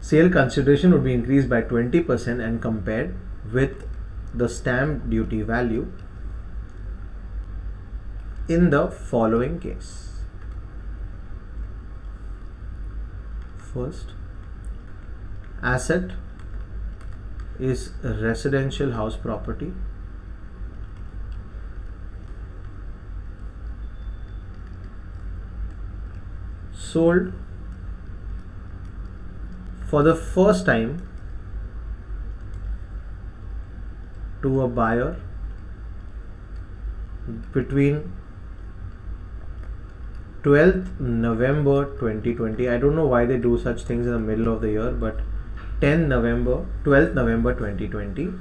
sale consideration would be increased by 20% and compared with the stamp duty value in the following case. First, asset is a residential house property sold for the first time to a buyer between 12th November 2020. I don't know why they do such things in the middle of the year, but 12th November 2020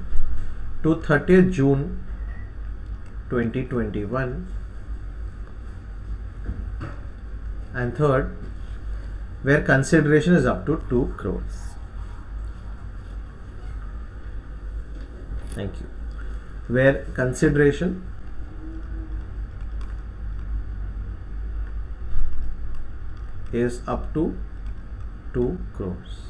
to 30th June 2021. And third, where consideration is up to 2 crores. Thank you. Where consideration is up to 2 crores.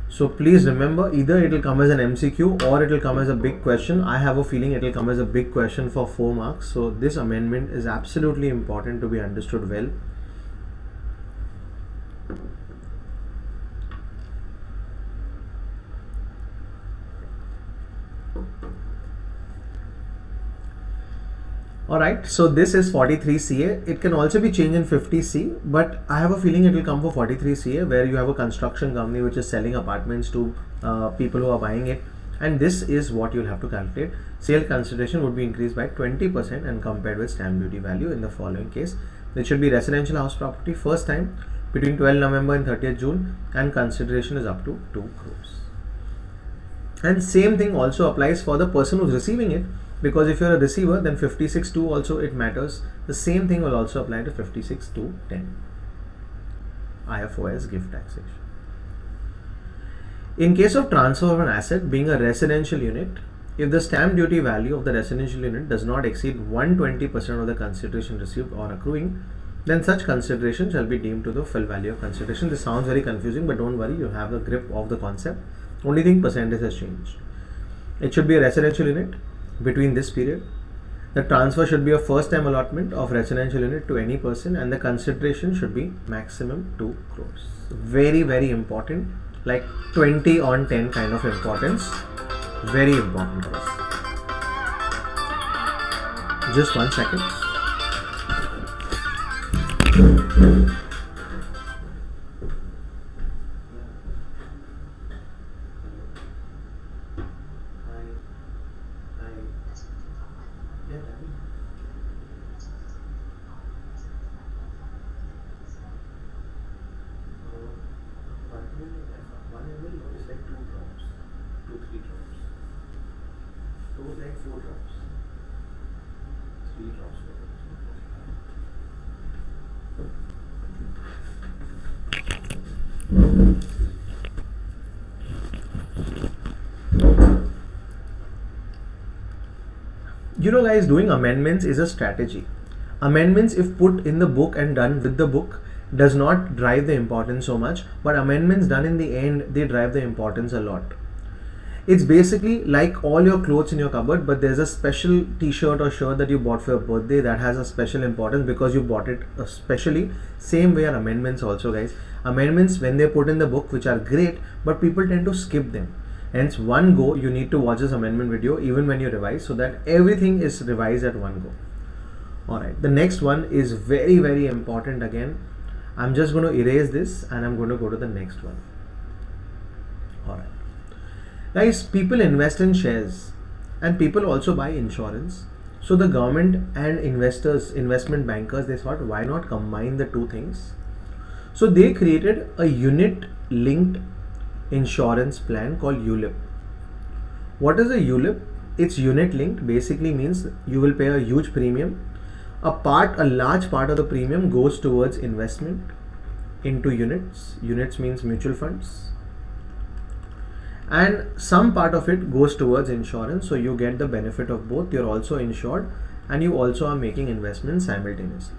So please remember, either it will come as an MCQ or it will come as a big question. I have a feeling it will come as a big question for 4 marks. So this amendment is absolutely important to be understood well. Alright, so this is 43CA. It can also be changed in 50C, but I have a feeling it will come for 43CA, where you have a construction company which is selling apartments to people who are buying it, and this is what you'll have to calculate. Sale consideration would be increased by 20% and compared with stamp duty value in the following case. It should be residential house property, first time between 12 November and 30th June, and consideration is up to 2 crores. And same thing also applies for the person who's receiving it, because if you're a receiver, then 56(2) also it matters. The same thing will also apply to 56(2)(10). IFOS gift taxation. In case of transfer of an asset being a residential unit, if the stamp duty value of the residential unit does not exceed 120% of the consideration received or accruing, then such consideration shall be deemed to the full value of consideration. This sounds very confusing, but don't worry, you have the grip of the concept. Only thing, percentage has changed. It should be a residential unit between this period. The transfer should be a first time allotment of residential unit to any person, and the consideration should be maximum 2 crores. Very, very important, like 20 on 10 kind of importance. Very important for us. Just 1 second. You know guys, doing amendments is a strategy. Amendments, if put in the book and done with the book, does not drive the importance so much, but amendments done in the end, they drive the importance a lot. It's basically like all your clothes in your cupboard, but there's a special t-shirt or shirt that you bought for your birthday that has a special importance because you bought it especially. Same way are amendments also, guys. Amendments, when they're put in the book, which are great, but people tend to skip them. Hence, one go, you need to watch this amendment video even when you revise, so that everything is revised at one go. Alright, the next one is very, very important again. I'm just going to erase this and I'm going to go to the next one. Alright. Guys, people invest in shares and people also buy insurance. So the government and investors, investment bankers, they thought, why not combine the two things? So they created a unit linked insurance plan called ULIP. What is a ULIP? It's unit linked, basically means you will pay a huge premium. A large part of the premium goes towards investment into units. Units means mutual funds. And some part of it goes towards insurance, so you get the benefit of both. You're also insured and you also are making investments simultaneously.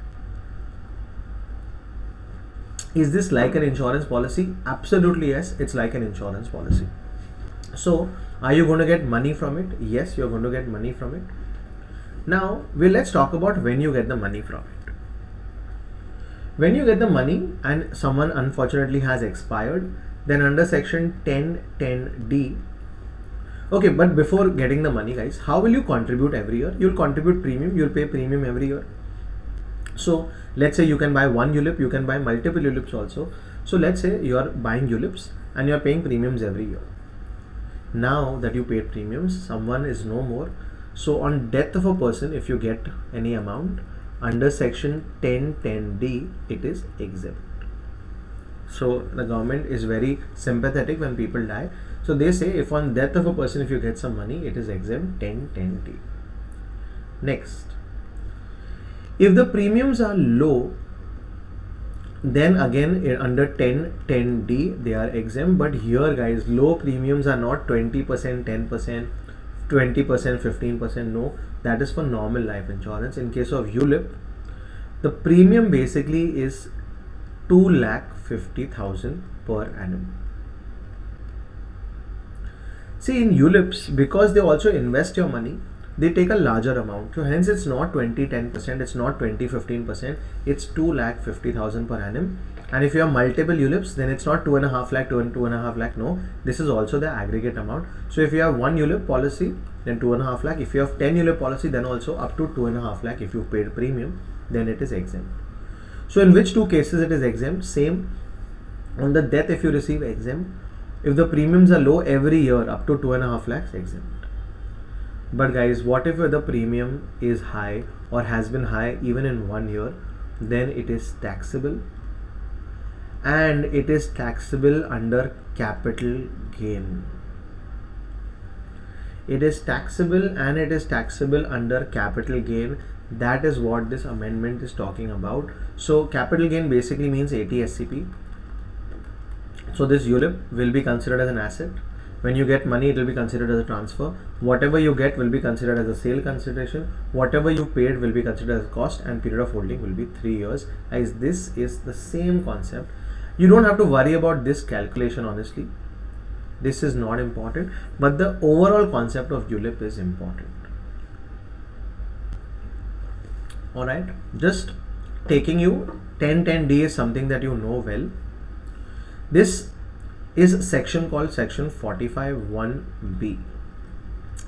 Is this like an insurance policy? Absolutely yes, it's like an insurance policy. So are you going to get money from it? Yes, you're going to get money from it. Now let's talk about when you get the money from it. When you get the money and someone unfortunately has expired, then under section 1010D. Okay, but before getting the money, guys, how will you contribute every year? You'll contribute premium, you'll pay premium every year. So let's say you can buy one ULIP, you can buy multiple ULIPs also. So let's say you are buying ULIPs and you are paying premiums every year. Now that you paid premiums, someone is no more. So on death of a person, if you get any amount under section 1010D, it is exempt. So the government is very sympathetic when people die. So they say if on death of a person, if you get some money, it is exempt 1010D. Next, if the premiums are low, then again under 1010D they are exempt. But here, guys, low premiums are not 20%, 10%, 20%, 15%. No, that is for normal life insurance. In case of ULIP, the premium basically is 2,50,000 per annum. See, in ULIPs, because they also invest your money, they take a larger amount. So hence it's not 20, 10%, it's not 20, 15%, it's 2,50,000 per annum. And if you have multiple ULIPs, then it's not 2.5 lakh, 2.5 lakh. No, this is also the aggregate amount. So if you have one ULIP policy, then 2.5 lakh. If you have 10 ULIP policy, then also up to 2.5 lakh. If you paid premium, then it is exempt. So in which two cases it is exempt? Same. On the death, if you receive, exempt. If the premiums are low, every year up to 2.5 lakhs, exempt. But guys, what if the premium is high or has been high even in 1 year? Then it is taxable, and it is taxable under capital gain. It is taxable and it is taxable under capital gain. That is what this amendment is talking about. So capital gain basically means 80 SCP. So this ULIP will be considered as an asset. When you get money, it will be considered as a transfer. Whatever you get will be considered as a sale consideration. Whatever you paid will be considered as cost, and period of holding will be 3 years. Guys, this is the same concept. You don't have to worry about this calculation, honestly. This is not important, but the overall concept of ULIP is important. Alright, just taking you 1010D is something that you know well. This is section called section 45(1)(b).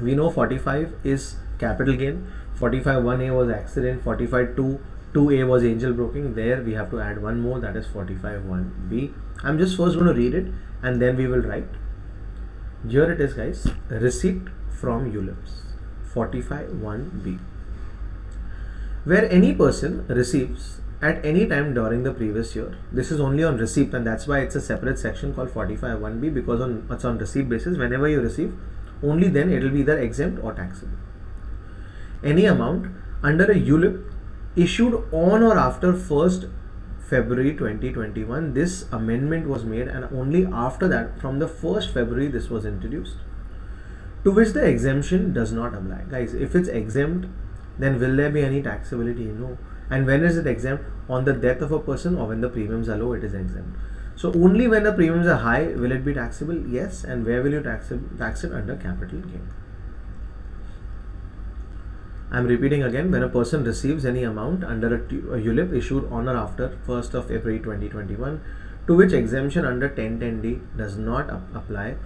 We know 45 is capital gain, 45(1)(a) was accident, 45(2)(a) was angel broking. There we have to add one more, that is 45(1)(b). I'm just first going to read it and then we will write. Here it is, guys. Receipt from ULIPs, 45(1)(b). Where any person receives at any time during the previous year. This is only on receipt, and that's why it's a separate section called 45(1)(b), because it's on receipt basis. Whenever you receive, only then it will be either exempt or taxable. Any amount under a ULIP issued on or after 1st February 2021, this amendment was made, and only after that, from the 1st February, this was introduced, to which the exemption does not apply. Guys, if it's exempt, then will there be any taxability? No. And when is it exempt? On the death of a person or when the premiums are low, it is exempt. So only when the premiums are high will it be taxable? Yes. And where will you tax it? Under capital gain. I am repeating again, when a person receives any amount under a ULIP issued on or after 1st of February 2021, to which exemption under 1010D does not apply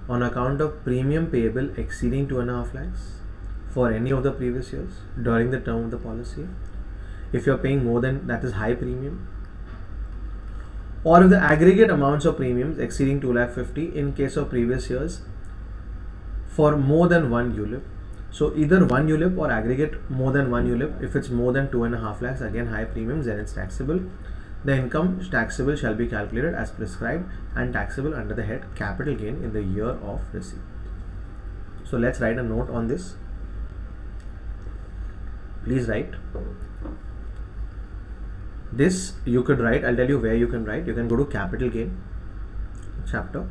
on account of premium payable exceeding 2.5 lakhs for any of the previous years during the term of the policy. If you are paying more than, that is high premium, or if the aggregate amounts of premiums exceeding 2,50,000 in case of previous years for more than one ULIP. So either one ULIP or aggregate more than one ULIP. If it's more than 2.5 lakhs, again high premiums, then it's taxable. The income taxable shall be calculated as prescribed and taxable under the head capital gain in the year of receipt. So let's write a note on this. Please write. This you could write, I'll tell you where you can write. You can go to capital gain chapter,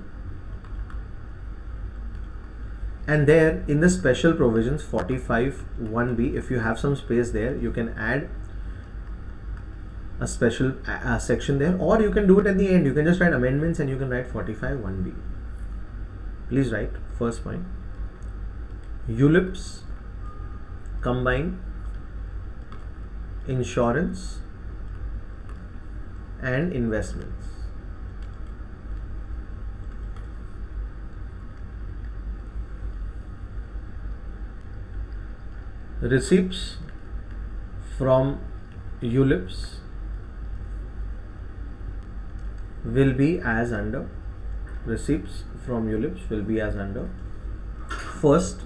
and there in the special provisions 45(1)(b), if you have some space there, you can add a special section there, or you can do it at the end. You can just write amendments and you can write 45(1)(b). Please write first point. ULIPs combine insurance and investments. Receipts from ULIPs will be as under. Receipts from ULIPs will be as under. First,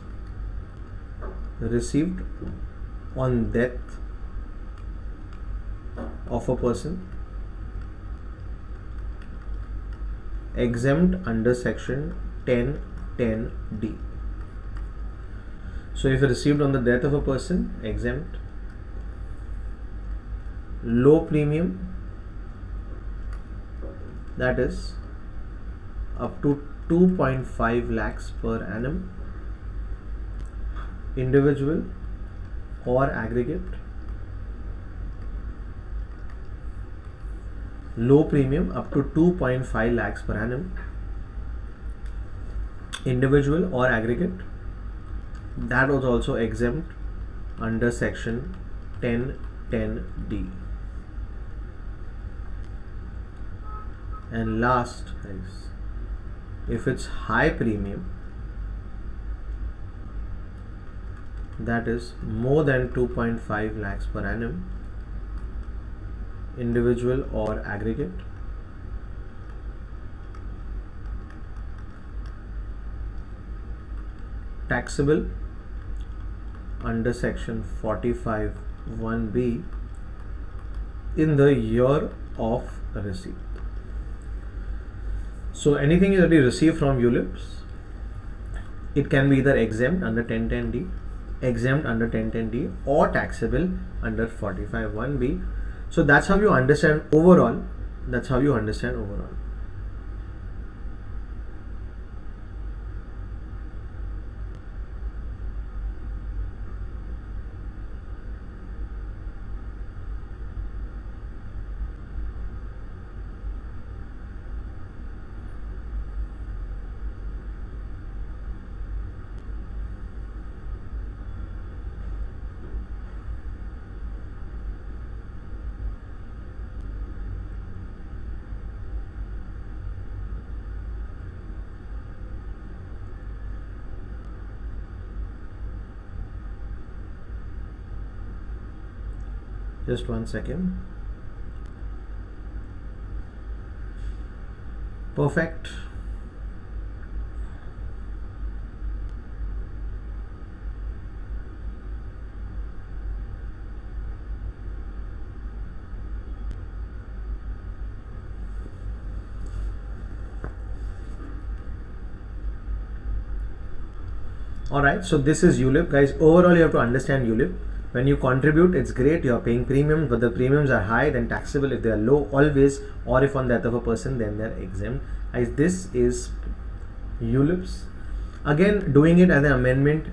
received on death of a person, exempt under section 10(10)(d). So if received on the death of a person, exempt. Low premium, that is up to 2.5 lakhs per annum, individual or aggregate. Low premium up to 2.5 lakhs per annum, individual or aggregate. That was also exempt under section 10(10)(d). And last is, if it's high premium, that is more than 2.5 lakhs per annum, individual or aggregate. Taxable under section 45(1)(b) in the year of receipt. So anything that you receive from ULIPs, it can be either exempt under 10(10)(d), exempt under 10(10)(d), or taxable under 45(1)(b). So that's how you understand overall. That's how you understand overall. Just 1 second. Perfect. Alright, so this is ULIP, guys. Overall, you have to understand ULIP. When you contribute, it's great, you're paying premiums, but the premiums are high, then taxable. If they are low, always, or if on death of a person, then they're exempt. Guys, this is ULIPs. Again, doing it as an amendment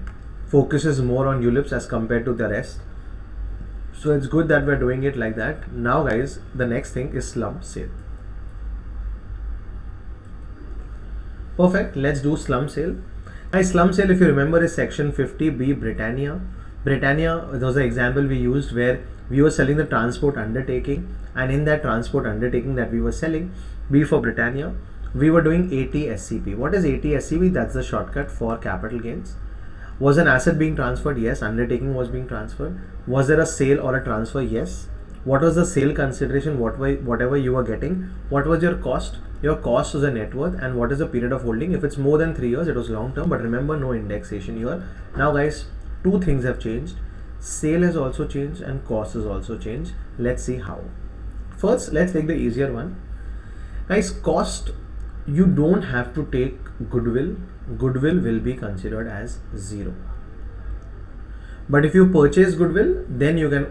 focuses more on ULIPs as compared to the rest. So it's good that we're doing it like that. Now guys, the next thing is slump sale. Perfect, let's do slump sale. Guys, slump sale, if you remember, is section 50(b) Britannia. Britannia was the example we used where we were selling the transport undertaking, and in that transport undertaking that we were selling, B for Britannia, we were doing ATSCP. What is ATSCP? That's the shortcut for capital gains. Was an asset being transferred? Yes. Undertaking was being transferred. Was there a sale or a transfer? Yes. What was the sale consideration? Whatever you were getting. What was your cost? Your cost was a net worth. And what is the period of holding? If it's more than 3 years, it was long term, but remember, no indexation here. Now guys, two things have changed. Sale has also changed and cost has also changed. Let's see how. First, let's take the easier one. Guys, cost, you don't have to take goodwill. Goodwill will be considered as 0. But if you purchase goodwill, then you can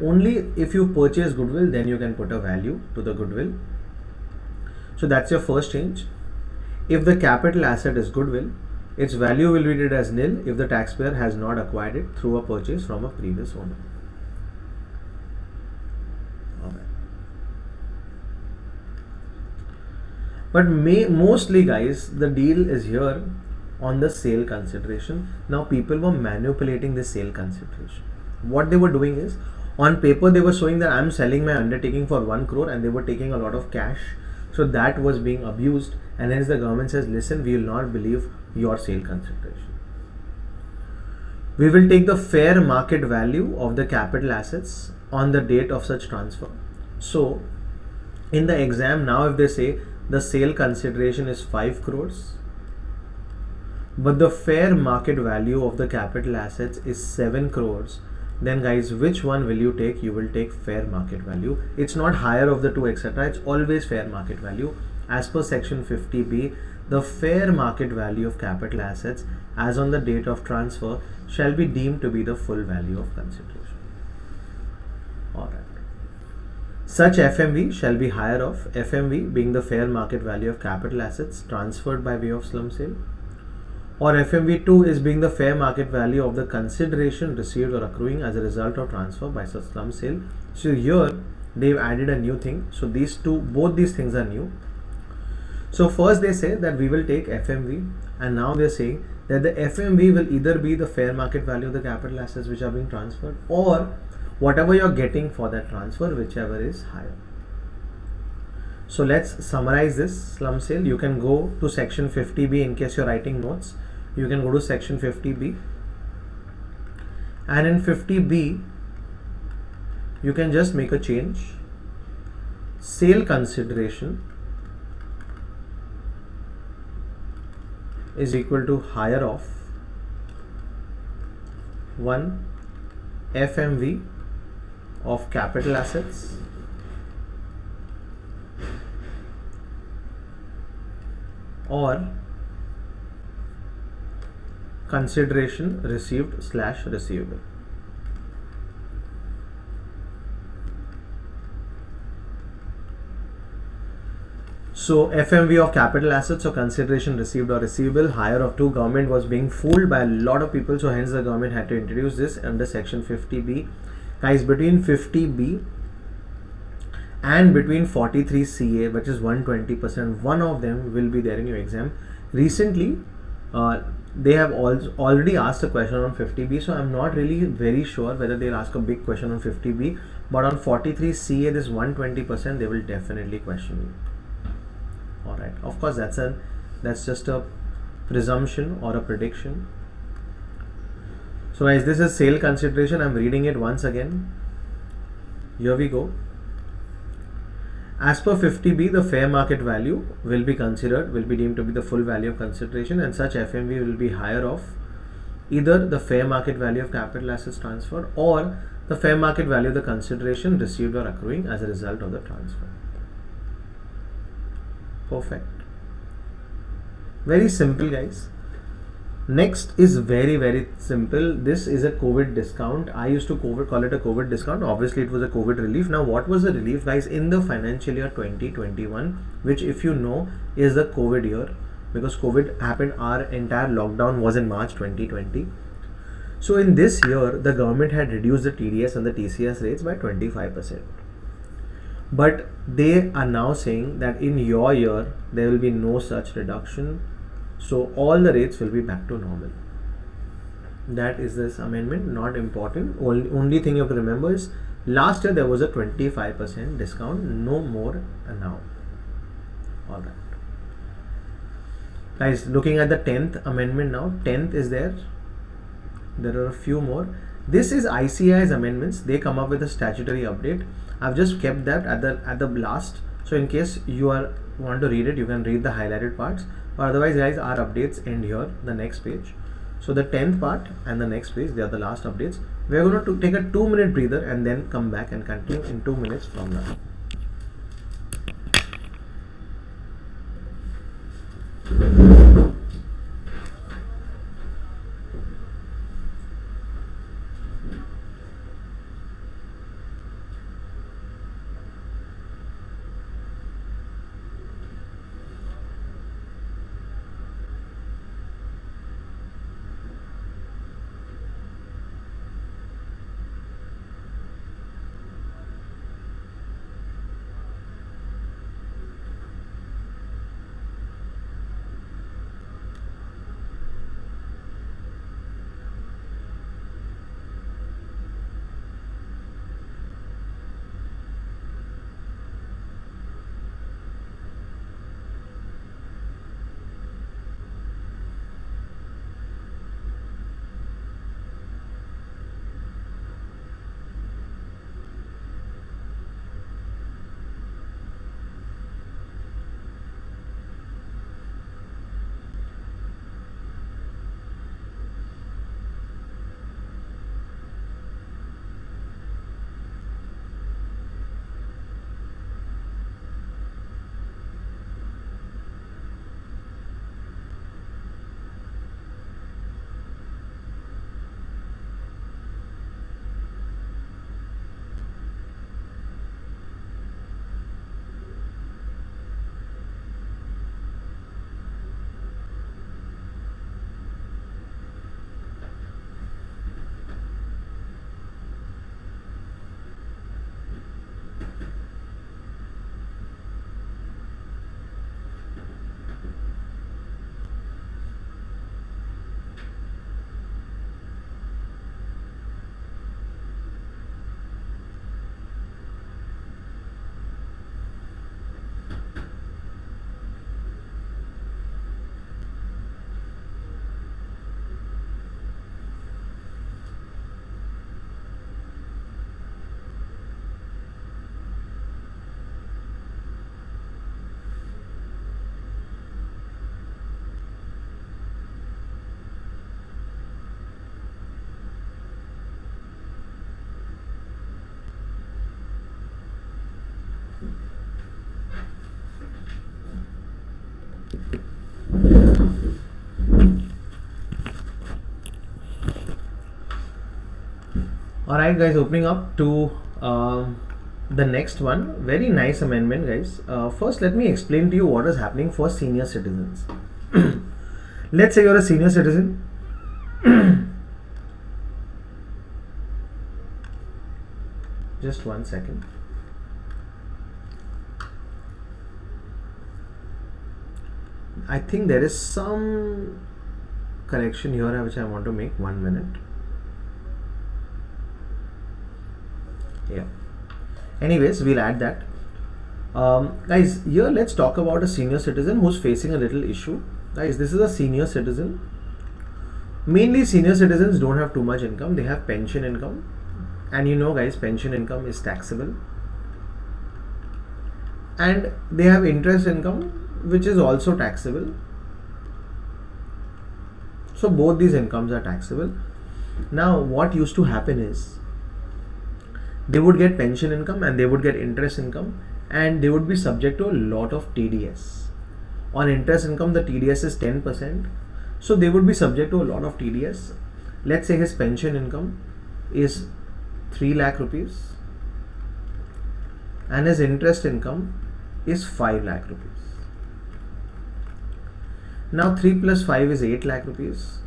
if you purchase goodwill, then you can put a value to the goodwill. So that's your first change. If the capital asset is goodwill, its value will be treated as nil if the taxpayer has not acquired it through a purchase from a previous owner. Alright. But mostly guys, the deal is here on the sale consideration. Now people were manipulating the sale consideration. What they were doing is, on paper they were showing that I'm selling my undertaking for 1 crore and they were taking a lot of cash. So that was being abused, and hence the government says, listen, we will not believe your sale consideration. We will take the fair market value of the capital assets on the date of such transfer. So in the exam now, if they say the sale consideration is 5 crores, but the fair market value of the capital assets is 7 crores, then guys, which one will you take? You will take fair market value. It's not higher of the two, etc. It's always fair market value. As per section 50B, the fair market value of capital assets as on the date of transfer shall be deemed to be the full value of consideration. Alright. Such FMV shall be higher of, FMV being the fair market value of capital assets transferred by way of slum sale, or FMV2 is being the fair market value of the consideration received or accruing as a result of transfer by such slum sale. So here they've added a new thing. So both these things are new. So first they say that we will take FMV, and now they're saying that the FMV will either be the fair market value of the capital assets which are being transferred, or whatever you're getting for that transfer, whichever is higher. So let's summarize this slum sale. You can go to section 50B in case you're writing notes. You can go to section 50B, and in 50B you can just make a change. Sale consideration is equal to higher of 1 FMV of capital assets or consideration received / receivable. So FMV of capital assets or consideration received or receivable, higher of 2. Government was being fooled by a lot of people, so hence the government had to introduce this under section 50B. Guys, between 50B and between 43CA, which is 120%, one of them will be there in your exam. Recently they have already asked a question on 50B, so I'm not really very sure whether they'll ask a big question on 50B, but on 43CA, this 120%, they will definitely question you. Alright, of course that's just a presumption or a prediction. So guys, this is sale consideration. I'm reading it once again. Here we go. As per 50B, the fair market value will be deemed to be the full value of consideration, and such FMV will be higher of either the fair market value of capital assets transferred or the fair market value of the consideration received or accruing as a result of the transfer. Perfect. Very simple, guys. Next is very simple. This is a COVID discount. I used to call it a COVID discount. Obviously it was a COVID relief. Now what was the relief, guys, in the financial year 2021, which if you know is the COVID year, because COVID happened, our entire lockdown was in March 2020. So in this year the government had reduced the TDS and the TCS rates by 25%. But they are now saying that in your year there will be no such reduction. So all the rates will be back to normal. That is this amendment, not important. Only thing you have to remember is last year there was a 25% discount, no more now. Alright. Guys, looking at the 10th amendment now, 10th is there. There are a few more. This is ICAI's amendments. They come up with a statutory update. I've just kept that at the last. So in case you want to read it, you can read the highlighted parts. Otherwise, guys, our updates end here, the next page. So the 10th part and the next page, they are the last updates. We are going to take a 2-minute breather and then come back and continue in 2 minutes from now. Alright guys, opening up to the next one. Very nice amendment guys. First let me explain to you what is happening for senior citizens. Let's say you're a senior citizen. Just 1 second. I think there is some correction here which I want to make. 1 minute. Yeah. Anyways, we'll add that. Guys, here let's talk about a senior citizen who's facing a little issue. Guys, this is a senior citizen. Mainly senior citizens don't have too much income. They have pension income. And you know guys, pension income is taxable. And they have interest income which is also taxable. So both these incomes are taxable. Now what used to happen is they would get pension income and they would get interest income, and they would be subject to a lot of TDS. On interest income, the TDS is 10%. So they would be subject to a lot of TDS. Let's say his pension income is 3 lakh rupees and his interest income is 5 lakh rupees. Now 3 plus 5 is 8 lakh rupees.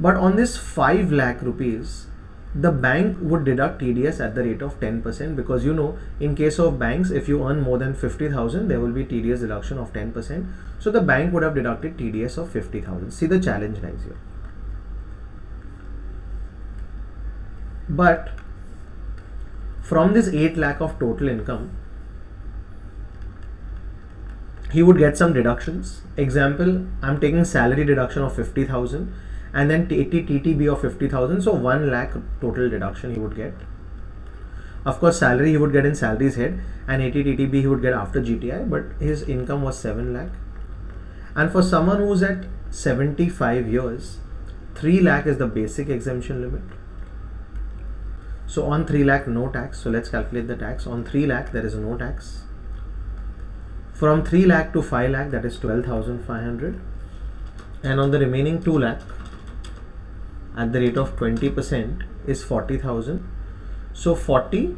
But on this 5 lakh rupees, the bank would deduct TDS at the rate of 10%, because you know, in case of banks, if you earn more than 50,000, there will be TDS deduction of 10%. So the bank would have deducted TDS of 50,000. See the challenge guys here. But from this 8 lakh of total income, he would get some deductions. Example, I'm taking salary deduction of 50,000 and then TTB of 50,000. So 1 lakh total deduction he would get. Of course, salary he would get in salary's head, and 80 TTB he would get after GTI, but his income was 7 lakh. And for someone who's at 75 years, 3 lakh is the basic exemption limit. So on 3 lakh, no tax. So let's calculate the tax. On 3 lakh, there is no tax. From 3 lakh to 5 lakh, that is 12,500. And on the remaining 2 lakh, at the rate of 20% is 40,000. So 40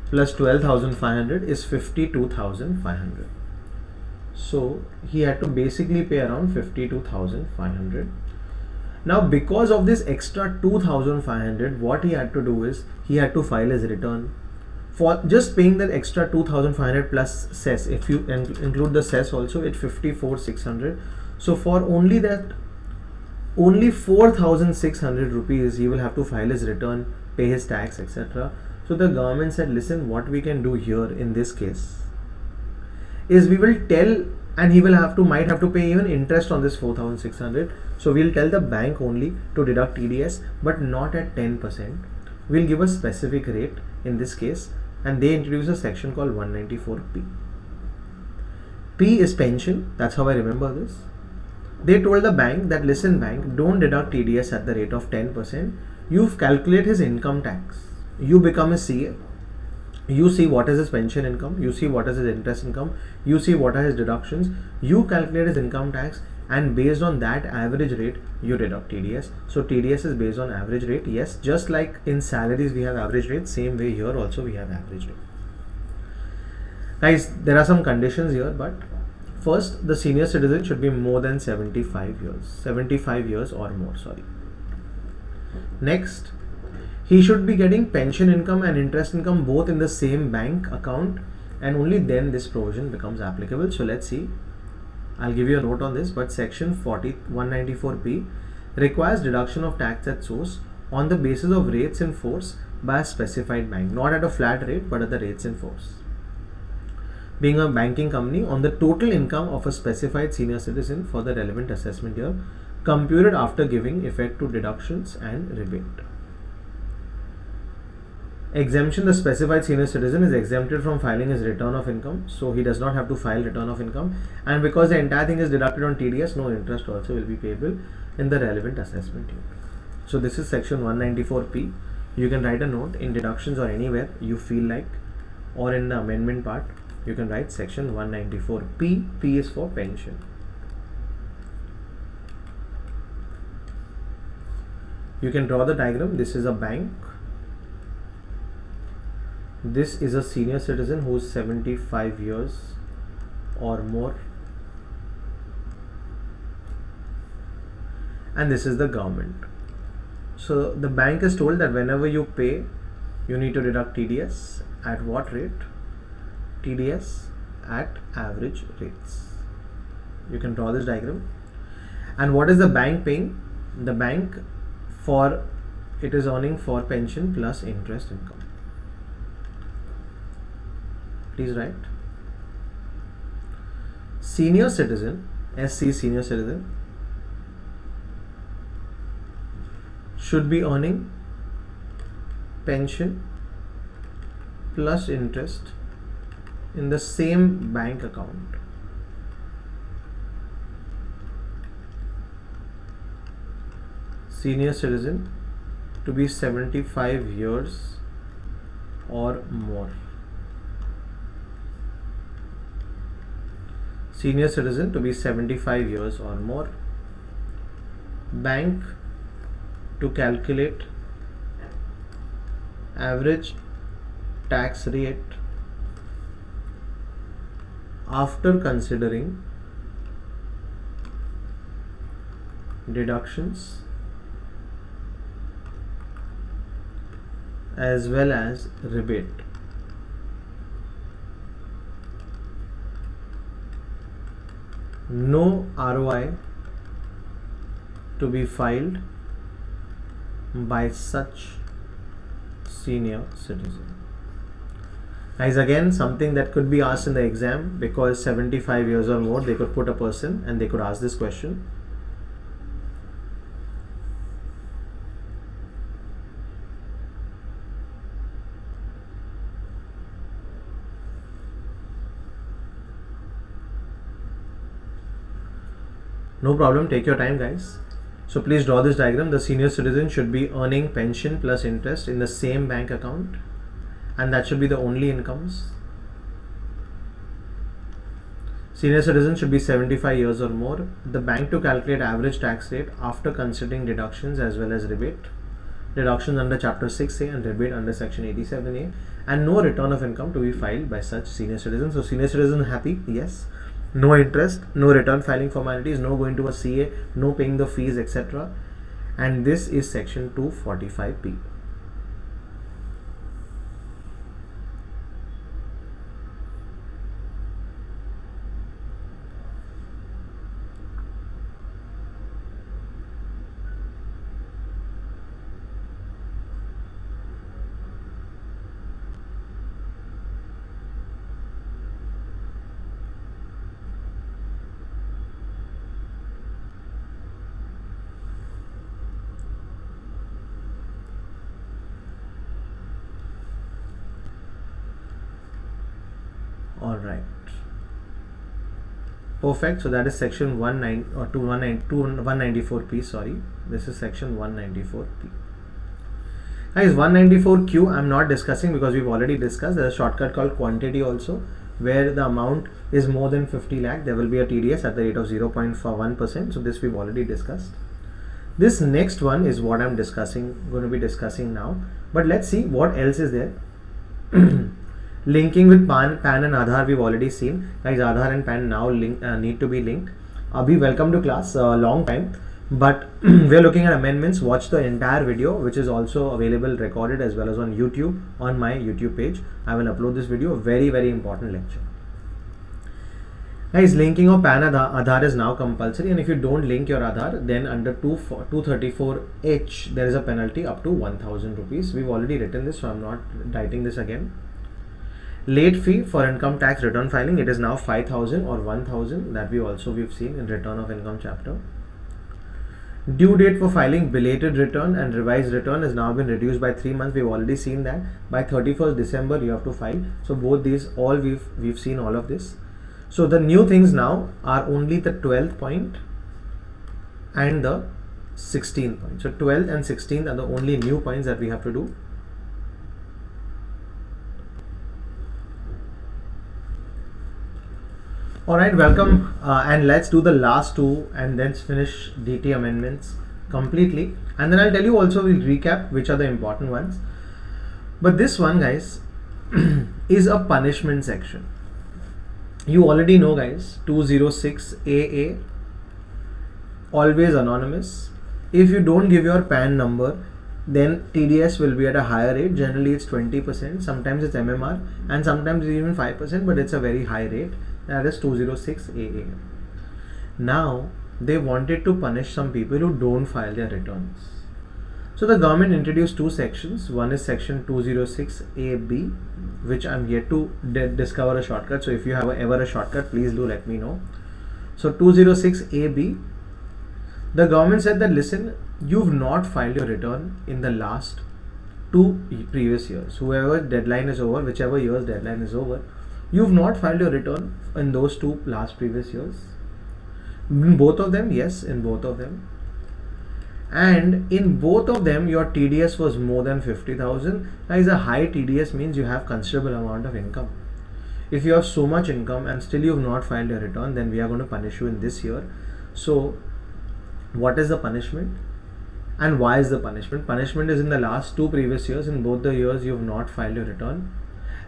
plus 12,500 is 52,500. So he had to basically pay around 52,500. Now because of this extra 2,500, what he had to do is he had to file his return. For just paying that extra 2,500 plus cess, if you include the cess also, it's 54,600. So for only 4,600 rupees, he will have to file his return, pay his tax, etc. So the government said, listen, what we can do here in this case is we will tell, and he will might have to pay even interest on this 4,600. So we'll tell the bank only to deduct TDS, but not at 10%. We'll give a specific rate in this case, and they introduce a section called 194P. P is pension. That's how I remember this. They told the bank that, listen bank, don't deduct TDS at the rate of 10%. You've calculated his income tax. You become a CA. You see what is his pension income. You see what is his interest income. You see what are his deductions. You calculate his income tax, and based on that average rate, you deduct TDS. So TDS is based on average rate. Yes, just like in salaries we have average rate, same way here also we have average rate. Guys, there are some conditions here, but first, the senior citizen should be more than 75 years or more, sorry. Next, he should be getting pension income and interest income both in the same bank account, and only then this provision becomes applicable. So let's see. I'll give you a note on this, but section 194P requires deduction of tax at source on the basis of rates in force by a specified bank, not at a flat rate, but at the rates in force. Being a banking company, on the total income of a specified senior citizen for the relevant assessment year, computed after giving effect to deductions and rebate. Exemption: the specified senior citizen is exempted from filing his return of income, so he does not have to file return of income, and because the entire thing is deducted on TDS, no interest also will be payable in the relevant assessment year. So this is section 194P. You can write a note in deductions or anywhere you feel like, or in the amendment part you can write section 194P. P is for pension. You can draw the diagram. This is a bank. This is a senior citizen who's 75 years or more. And this is the government. So the bank is told that whenever you pay, you need to deduct TDS. At what rate? TDS at average rates. You can draw this diagram. And what is the bank paying? The bank it is earning for pension plus interest income. Please write. Senior citizen, SC senior citizen, should be earning pension plus interest in the same bank account. Senior citizen to be 75 years or more. Senior citizen to be 75 years or more. Bank to calculate average tax rate after considering deductions as well as rebate. No ROI to be filed by such senior citizen. Guys, again, something that could be asked in the exam, because 75 years or more, they could put a person and they could ask this question. No problem, take your time, guys. So please draw this diagram. The senior citizen should be earning pension plus interest in the same bank account, and that should be the only incomes. Senior citizen should be 75 years or more. The bank to calculate average tax rate after considering deductions as well as rebate. Deductions under Chapter 6A and rebate under Section 87A, and no return of income to be filed by such senior citizen. So senior citizen happy? Yes. No interest, no return filing formalities, no going to a CA, no paying the fees, etc. And this is Section 245P. Alright, perfect. So that is section 194P. Sorry, this is section 194P. Guys, 194Q I'm not discussing because we've already discussed. There's a shortcut called quantity also, where the amount is more than 50 lakh. There will be a TDS at the rate of 0.1%. So this we've already discussed. This next one is what I'm going to be discussing now. But let's see what else is there. Linking with PAN and Aadhaar we've already seen. Guys, Aadhaar and PAN now need to be linked. Abhi, welcome to class. Long time, but we're looking at amendments. Watch the entire video, which is also available recorded as well as on YouTube, on my YouTube page. I will upload this video. Very, very important lecture. Guys, linking of PAN Aadhaar is now compulsory, and if you don't link your Aadhaar, then under 234H there is a penalty up to 1000 rupees. We've already written this, so I'm not writing this again. Late fee for income tax return filing, it is now 5000 or 1000, that we've seen in return of income chapter. Due date for filing belated return and revised return has now been reduced by 3 months. We've already seen that by 31st December you have to file. So both these, all we've seen all of this. So the new things now are only the 12th point and the 16th point. So 12th and 16th are the only new points that we have to do. Alright, welcome, and let's do the last two and then finish DT amendments. completely, and then I'll tell you also, we'll recap which are the important ones. But this one, guys, is a punishment section. You already know, guys, 206 AA, always anonymous. If you don't give your PAN number, then TDS will be at a higher rate. Generally it's 20%, sometimes it's MMR, and sometimes it's even 5%, but it's a very high rate. That is 206 AA. Now they wanted to punish some people who don't file their returns. So the government introduced two sections. One is section 206 AB, which I'm yet to discover a shortcut. So if you have ever a shortcut, please do let me know. So 206 AB, the government said that, listen, you've not filed your return in the last 2 previous years. Whoever deadline is over, whichever year's deadline is over, you've not filed your return in those 2 last previous years. In both of them, yes, in both of them. And in both of them, your TDS was more than 50,000. Guys, a high TDS means you have considerable amount of income. If you have so much income and still you have not filed your return, then we are going to punish you in this year. So what is the punishment and why is the punishment? Punishment is in the last 2 previous years. In both the years you have not filed your return,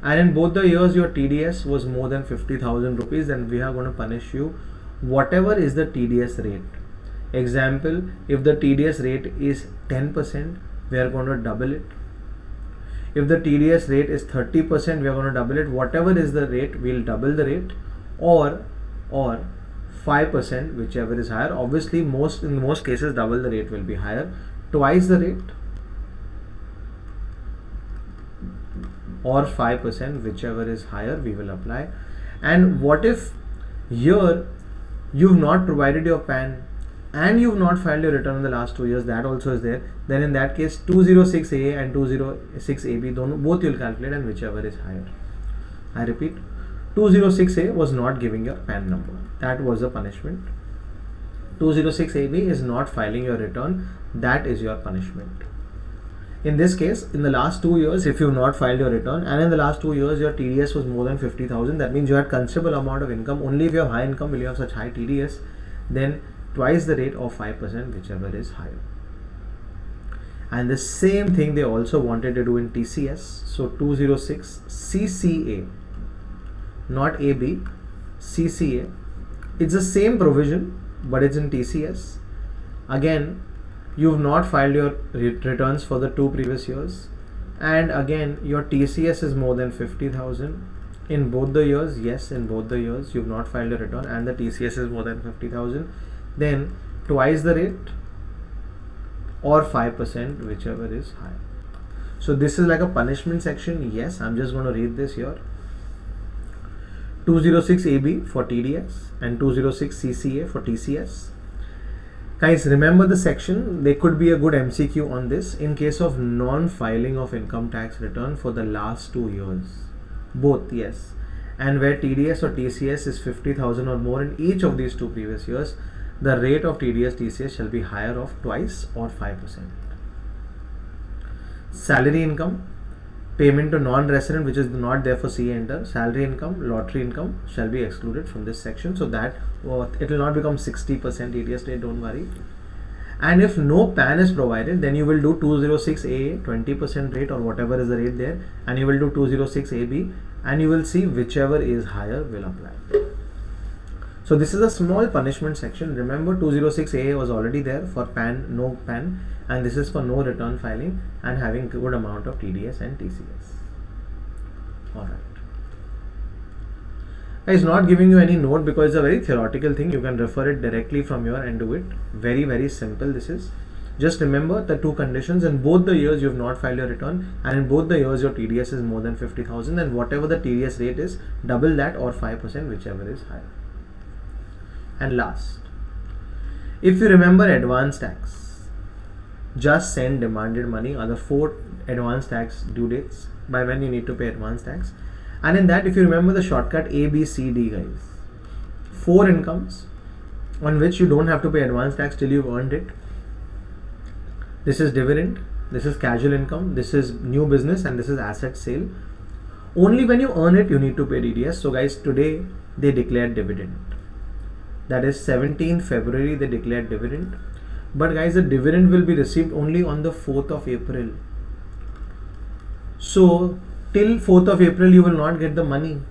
and in both the years your TDS was more than 50,000 rupees, then we are going to punish you whatever is the TDS rate. Example, if the TDS rate is 10%, we are going to double it. If the TDS rate is 30%, we are going to double it. Whatever is the rate, we'll double the rate, or 5%, whichever is higher. Obviously, in most cases, double the rate will be higher. Twice the rate, or 5%, whichever is higher, we will apply. And what if here you've not provided your PAN and you've not filed your return in the last 2 years? That also is there. Then in that case, 206A and 206AB, both you'll calculate, and whichever is higher. I repeat, 206A was not giving your PAN number. That was a punishment. 206AB is not filing your return. That is your punishment. In this case, in the last 2 years, if you have not filed your return, and in the last 2 years your TDS was more than 50,000, that means you had considerable amount of income. Only if you have high income will you have such high TDS. Then twice the rate of 5%, whichever is higher. And the same thing they also wanted to do in TCS. So 206 CCA, not AB, CCA. It's the same provision, but it's in TCS. Again, you've not filed your returns for the 2 previous years, and again your TCS is more than 50,000 in both the years. Yes, in both the years you've not filed a return and the TCS is more than 50,000. Then twice the rate, or 5%, whichever is higher. So this is like a punishment section. Yes, I'm just going to read this here. 206 AB for TDS and 206 CCA for TCS. Guys, remember the section. There could be a good MCQ on this in case of non-filing of income tax return for the last 2 years. Both, yes. And where TDS or TCS is 50,000 or more in each of these 2 previous years, the rate of TDS TCS shall be higher of twice or 5%. Salary income, payment to non-resident which is not there for CA enter, salary income, lottery income shall be excluded from this section, so that it will not become 60% TDS rate, don't worry. And if no PAN is provided, then you will do 206A 20% rate or whatever is the rate there, and you will do 206AB, and you will see whichever is higher will apply. So this is a small punishment section. Remember, 206A was already there for PAN, no PAN, and this is for no return filing and having good amount of TDS and TCS. Alright. It's not giving you any note because it's a very theoretical thing. You can refer it directly from here and do it. Very, very simple this is. Just remember the 2 conditions. In both the years you have not filed your return, and in both the years your TDS is more than 50,000, and whatever the TDS rate is, double that or 5%, whichever is higher. And last, if you remember advance tax, just send demanded money are the 4 advance tax due dates by when you need to pay advance tax. And in that, if you remember the shortcut A, B, C, D, guys, 4 incomes on which you don't have to pay advance tax till you've earned it. This is dividend, this is casual income, this is new business, and this is asset sale. Only when you earn it you need to pay DDS. So guys, today they declared dividend. That is 17th February they declared dividend. But guys, the dividend will be received only on the 4th of April. So till 4th of April you will not get the money.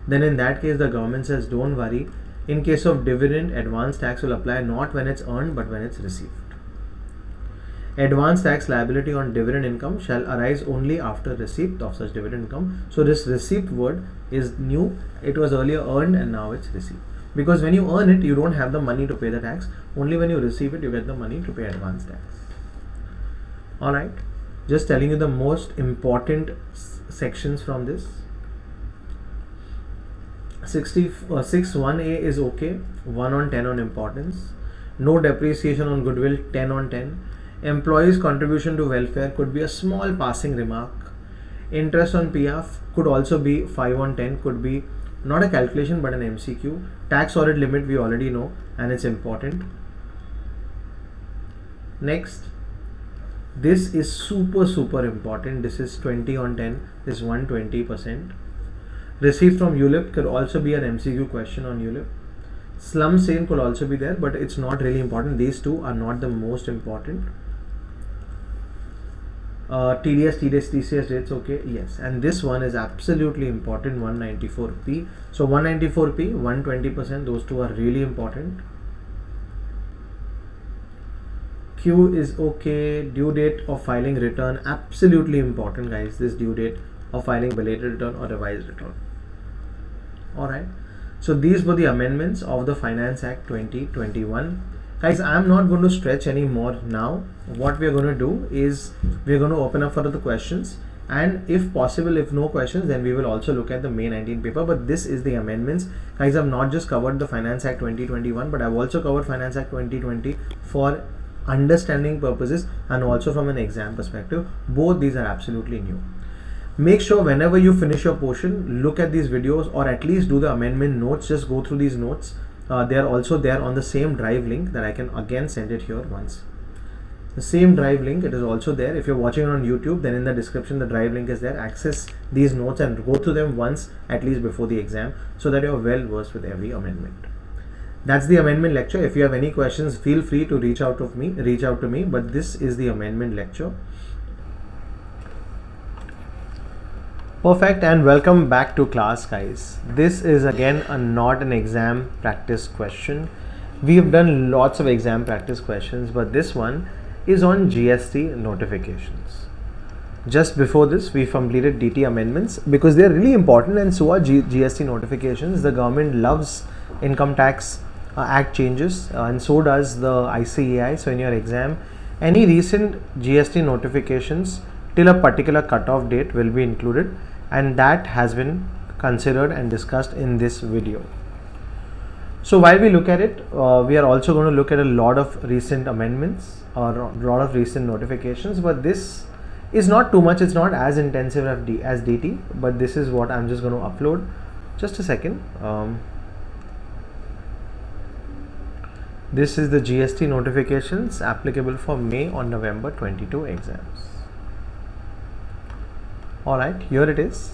Then in that case the government says don't worry. In case of dividend, advance tax will apply not when it's earned but when it's received. Advance tax liability on dividend income shall arise only after receipt of such dividend income. So this receipt word is new. It was earlier earned and now it's received. Because when you earn it, you don't have the money to pay the tax. Only when you receive it, you get the money to pay advance tax. Alright. Just telling you the most important sections from this. 6.1a is okay. 1 on 10 on importance. No depreciation on goodwill, 10 on 10. Employees' contribution to welfare could be a small passing remark. Interest on PF could also be 5 on 10, could be not a calculation but an MCQ. Tax audit limit we already know and it's important. Next, this is super important. This is 20 on 10, this is 120%. Receipt from ULIP could also be an MCQ question on ULIP. Slum sale could also be there, but it's not really important. These two are not the most important. TDS, TCS rates, okay, yes. And this one is absolutely important, 194p. So 194p, 120%, those two are really important. Q is okay. Due date of filing return, absolutely important guys, this due date of filing belated return or revised return. Alright, so these were the amendments of the Finance Act 2021. Guys, I'm not going to stretch anymore now. What we are going to do is we are going to open up for the questions, and if possible, if no questions, then we will also look at the May 19 paper. But this is the amendments. Guys, I've not just covered the Finance Act 2021, but I've also covered Finance Act 2020 for understanding purposes and also from an exam perspective. Both these are absolutely new. Make sure whenever you finish your portion, look at these videos or at least do the amendment notes. Just go through these notes. They are also there on the same drive link that I can again send it here once. The same drive link, it is also there. If you're watching it on YouTube, then in the description the drive link is there. Access these notes and go through them once at least before the exam so that you're well versed with every amendment. That's the amendment lecture. If you have any questions, feel free to reach out to me. But this is the amendment lecture. Perfect, and welcome back to class, guys. This is again not an exam practice question. We have done lots of exam practice questions, but this one is on GST notifications. Just before this, we completed DT amendments because they are really important, and so are GST notifications. The government loves income tax act changes, and so does the ICAI. So in your exam, any recent GST notifications till a particular cutoff date will be included, and that has been considered and discussed in this video. So while we look at it, we are also going to look at a lot of recent amendments or a lot of recent notifications, but this is not too much. It's not as intensive as DT, but this is what I'm just going to upload. Just a second. This is the GST notifications applicable for May or November 22 exams. Alright, here it is.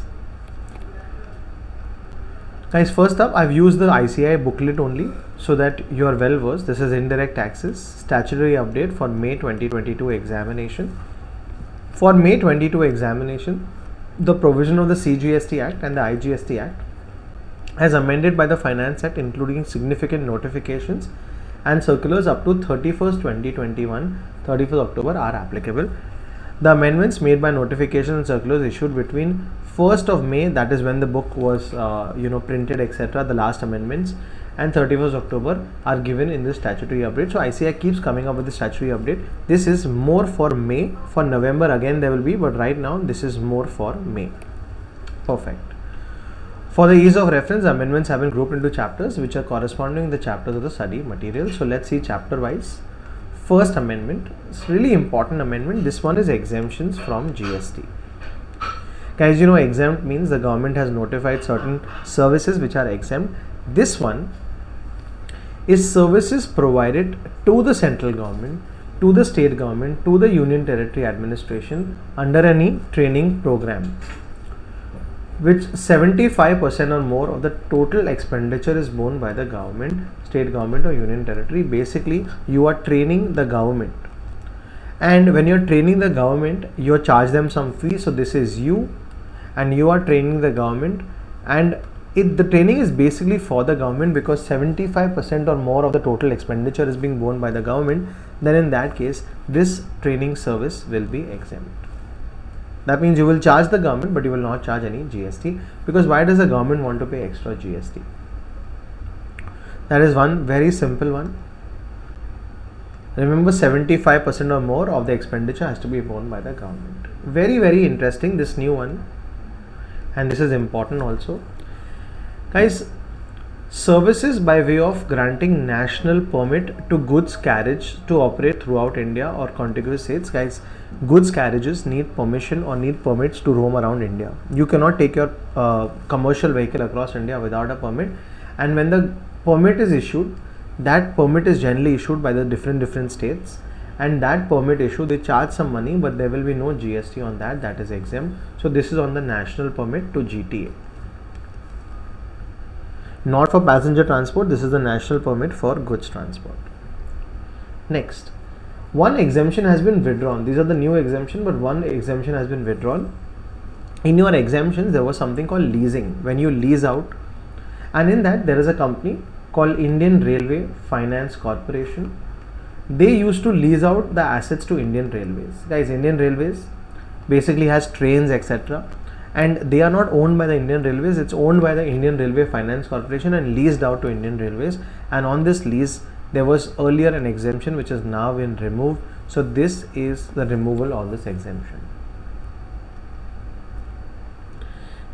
Guys, first up, I've used the ICAI booklet only so that you are well versed. This is indirect taxes, statutory update for May 2022 examination. For May 22 examination, the provision of the CGST Act and the IGST Act as amended by the Finance Act, including significant notifications and circulars up to 31st 2021, 31st October are applicable. The amendments made by notifications and circulars issued between 1st of May, that is when the book was printed, etc., the last amendments, and 31st October are given in the statutory update. So ICAI keeps coming up with the statutory update. This is more for May. For November again there will be, but right now this is more for May. Perfect. For the ease of reference, amendments have been grouped into chapters which are corresponding to the chapters of the study material. So let's see chapter wise. First amendment, it's really important amendment. This one is exemptions from GST. Guys, you know exempt means the government has notified certain services which are exempt. This one is services provided to the central government, to the state government, to the union territory administration under any training program. which 75% or more of the total expenditure is borne by the government, state government or union territory. Basically, you are training the government, and when you're training the government, you charge them some fee. So this is you, and you are training the government, and the training is basically for the government, because 75% or more of the total expenditure is being borne by the government. Then in that case, this training service will be exempt. That means you will charge the government, but you will not charge any GST, because why does the government want to pay extra GST? That is one very simple one. Remember, 75% or more of the expenditure has to be borne by the government. Very, very interesting, this new one, and this is important also. Guys, services by way of granting national permit to goods carriage to operate throughout India or contiguous states. Guys, goods carriages need permission or need permits to roam around India. You cannot take your commercial vehicle across India without a permit, and when the permit is issued, that permit is generally issued by the different states, and that permit issue, they charge some money, but there will be no GST on that. That is exempt. So this is on the national permit to GTA. Not for passenger transport, this is the national permit for goods transport. Next, one exemption has been withdrawn. These are the new exemption, but one exemption has been withdrawn. In your exemptions, there was something called leasing, when you lease out, and in that there is a company called Indian Railway Finance Corporation. They used to lease out the assets to Indian Railways. Guys, Indian Railways basically has trains, etc., and they are not owned by the Indian Railways. It's owned by the Indian Railway Finance Corporation and leased out to Indian Railways. And on this lease, there was earlier an exemption which has now been removed. So this is the removal of this exemption.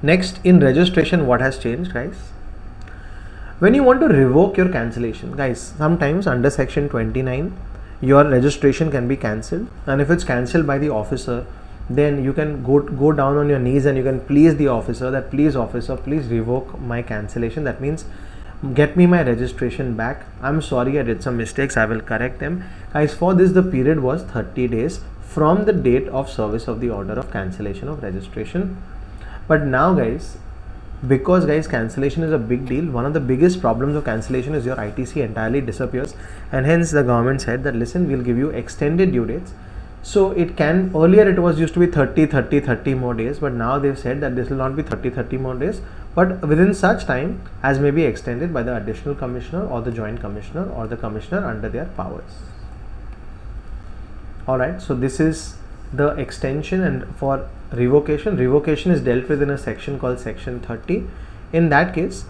Next, in registration, what has changed, guys? When you want to revoke your cancellation, guys, sometimes under section 29, your registration can be cancelled, and if it's cancelled by the officer, then you can go down on your knees and you can please the officer that, please officer, please revoke my cancellation. That means get me my registration back. I'm sorry, I did some mistakes, I will correct them. Guys, for this the period was 30 days from the date of service of the order of cancellation of registration. But now, guys, because guys, cancellation is a big deal, one of the biggest problems of cancellation is your ITC entirely disappears, and hence the government said that, listen, we'll give you extended due dates. So it can, earlier it was used to be 30 more days, but now they've said that this will not be 30 more days, but within such time as may be extended by the additional commissioner or the joint commissioner or the commissioner under their powers. Alright, so this is the extension. And for revocation is dealt with in a section called section 30. In that case,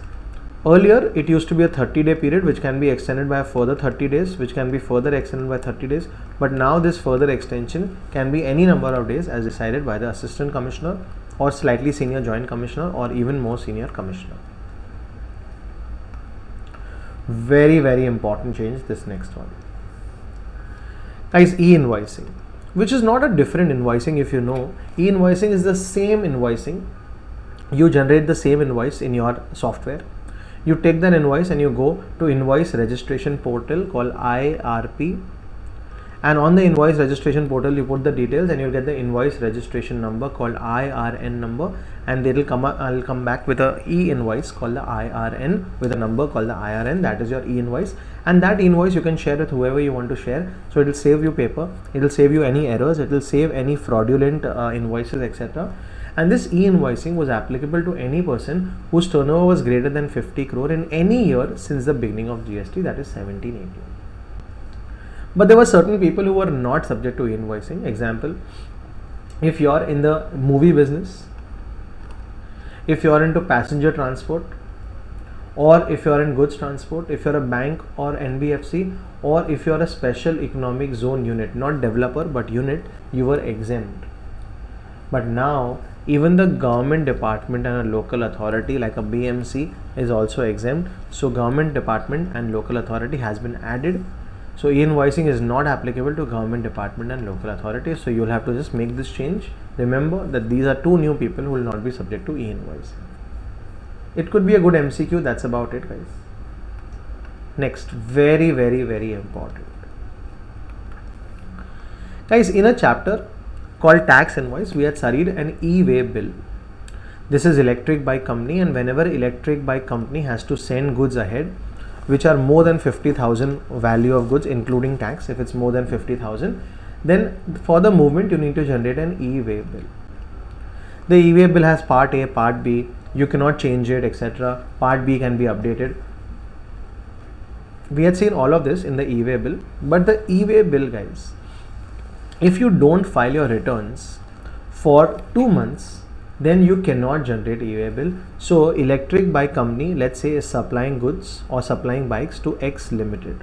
earlier it used to be a 30-day period which can be extended by a further 30 days, which can be further extended by 30 days, but now this further extension can be any number of days as decided by the assistant commissioner or slightly senior joint commissioner or even more senior commissioner. Very, very important change, this next one. Guys, e-invoicing, which is not a different invoicing. If you know, e-invoicing is the same invoicing. You generate the same invoice in your software. You take that invoice and you go to invoice registration portal called IRP, and on the invoice registration portal you put the details and you get the invoice registration number called IRN number, and they will come up, I'll come back with a e-invoice called the IRN with a number called the IRN. That is your e-invoice, and that invoice you can share with whoever you want to share. So it will save you paper, it will save you any errors, it will save any fraudulent invoices, etc. And this e-invoicing was applicable to any person whose turnover was greater than 50 crore in any year since the beginning of GST, that is 1718. But there were certain people who were not subject to e-invoicing. Example, if you are in the movie business, if you are into passenger transport, or if you are in goods transport, if you are a bank or NBFC, or if you are a special economic zone unit, not developer but unit, you were exempt. But now even the government department and a local authority like a BMC is also exempt. So government department and local authority has been added. So e-invoicing is not applicable to government department and local authority. So you'll have to just make this change. Remember that these are two new people who will not be subject to e-invoicing. It could be a good MCQ. That's about it, guys. Next, very, very, very important. Guys, in a chapter called tax invoice, we had studied an e-way bill. This is electric bike company, and whenever electric bike company has to send goods ahead which are more than 50,000 value of goods including tax, if it's more than 50,000, then for the movement you need to generate an e-way bill. The e-way bill has part A, part B, you cannot change it, etc. Part B can be updated. We had seen all of this in the e-way bill, but the e-way bill, guys, if you don't file your returns for 2 months, then you cannot generate e-way bill. So electric bike company, let's say, is supplying goods or supplying bikes to X Limited.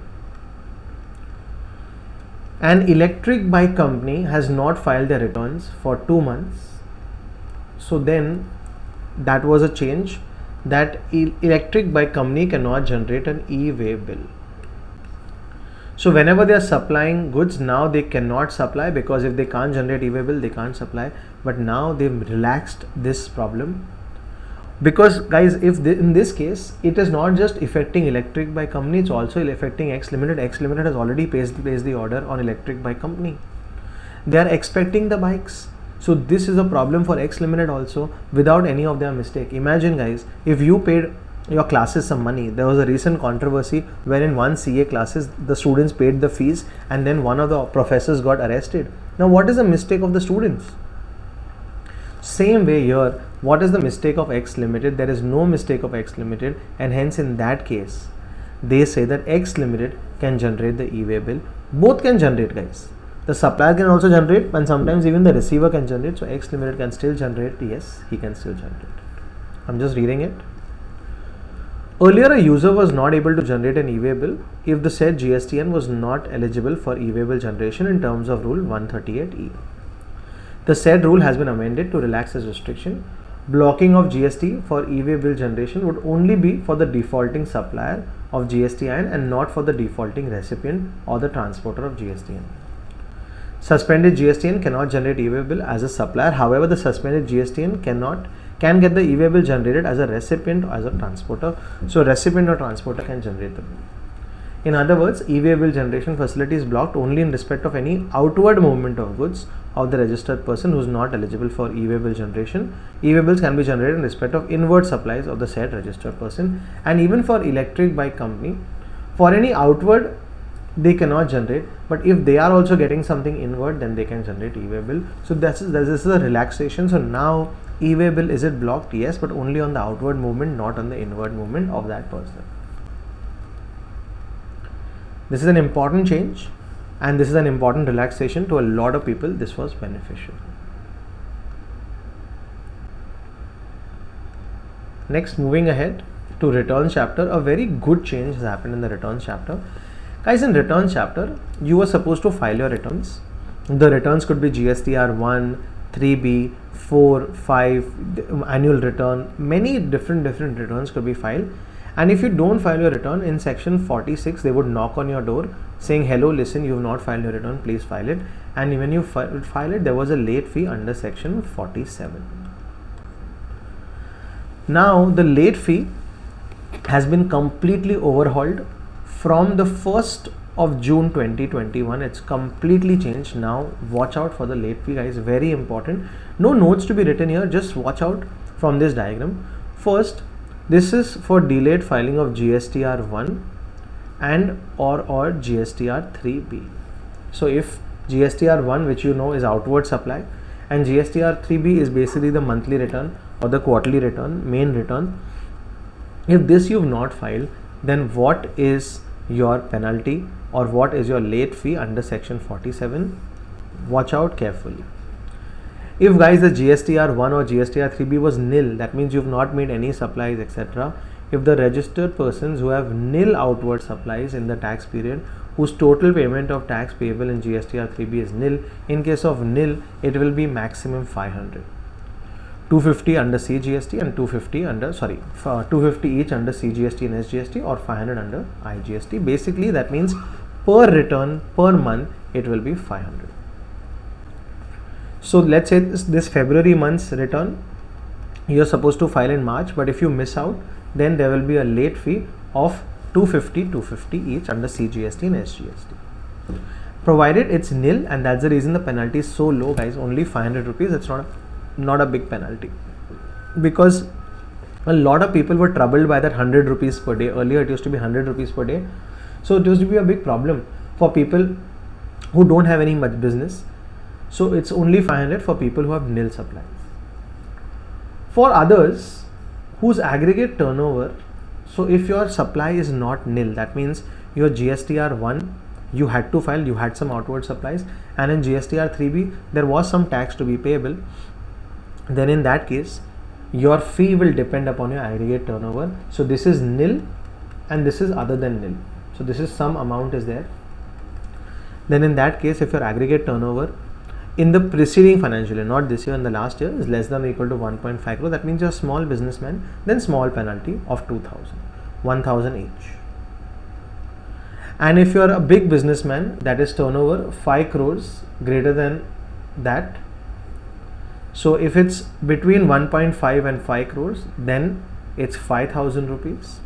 An electric bike company has not filed their returns for 2 months. So then that was a change that electric bike company cannot generate an e-way bill. So whenever they are supplying goods, now they cannot supply, because if they can't generate e-way bill, they can't supply. But now they've relaxed this problem, because guys, if in this case it is not just affecting electric bike company, it's also affecting X Limited. X Limited has already placed the order on electric bike company. They are expecting the bikes. So this is a problem for X Limited also, without any of their mistake. Imagine, guys, if you paid your classes some money. There was a recent controversy where in one CA classes the students paid the fees and then one of the professors got arrested. Now what is the mistake of the students? Same way here, what is the mistake of X Limited? There is no mistake of X Limited, and hence in that case they say that X Limited can generate the e-way bill. Both can generate, guys. The supplier can also generate, and sometimes even the receiver can generate. So X Limited can still generate. Yes, he can still generate. I'm just reading it. Earlier, a user was not able to generate an e-way bill if the said GSTN was not eligible for e-way bill generation in terms of Rule 138E. The said rule has been amended to relax this restriction. Blocking of GST for e-way bill generation would only be for the defaulting supplier of GSTN and not for the defaulting recipient or the transporter of GSTN. Suspended GSTN cannot generate e-way bill as a supplier. However, the suspended GSTN can get the e-way bill generated as a recipient or as a transporter. So recipient or transporter can generate the bill. In other words, e-way bill generation facility is blocked only in respect of any outward movement of goods of the registered person who is not eligible for e-way bill generation. E-way bills can be generated in respect of inward supplies of the said registered person, and even for electric bike company, for any outward they cannot generate, but if they are also getting something inward, then they can generate e-way bill. So this is a relaxation. So now e-way bill, is it blocked? Yes, but only on the outward movement, not on the inward movement of that person. This is an important change, and this is an important relaxation to a lot of people. This was beneficial. Next, moving ahead to returns chapter, a very good change has happened in the returns chapter. Guys, in returns chapter, you were supposed to file your returns. The returns could be GSTR 1, 3B, 4, 5, annual return. Many different returns could be filed. And if you don't file your return, in section 46, they would knock on your door saying, hello, listen, you have not filed your return, please file it. And when you file it, there was a late fee under section 47. Now, the late fee has been completely overhauled from the 1st of June 2021. It's completely changed. Now, watch out for the late fee, guys. Very important. No notes to be written here. Just watch out from this diagram. First, this is for delayed filing of GSTR 1 and or GSTR 3B. So if GSTR 1, which you know is outward supply, and GSTR 3B is basically the monthly return or the quarterly return, main return. If this you've not filed, then what is your penalty or what is your late fee under section 47? Watch out carefully. If, guys, the GSTR 1 or GSTR 3B was nil, that means you've not made any supplies, etc. If the registered persons who have nil outward supplies in the tax period, whose total payment of tax payable in GSTR 3B is nil, in case of nil, it will be maximum 500. 250 under CGST and 250 each under CGST and SGST, or 500 under IGST. Basically, that means per return per month it will be 500. So let's say this February month's return you're supposed to file in March, but if you miss out, then there will be a late fee of 250 each under CGST and SGST. Provided it's nil, and that's the reason the penalty is so low, guys, only 500 rupees. It's not a big penalty. because a lot of people were troubled by that 100 rupees per day. Earlier it used to be 100 rupees per day. So it used to be a big problem for people who don't have any much business. So it's only 500 for people who have nil supplies. For others whose aggregate turnover, so if your supply is not nil, that means your GSTR 1 you had to file, you had some outward supplies, and in GSTR 3B there was some tax to be payable, then in that case your fee will depend upon your aggregate turnover. So this is nil and this is other than nil. So this is some amount is there. Then in that case, if your aggregate turnover in the preceding financial year, not this year, in the last year, is less than or equal to 1.5 crore, that means you're a small businessman, then small penalty of 1,000 each. And if you're a big businessman, that is turnover 5 crores greater than that. So if it's between 1.5 and 5 crores, then it's 5,000 rupees.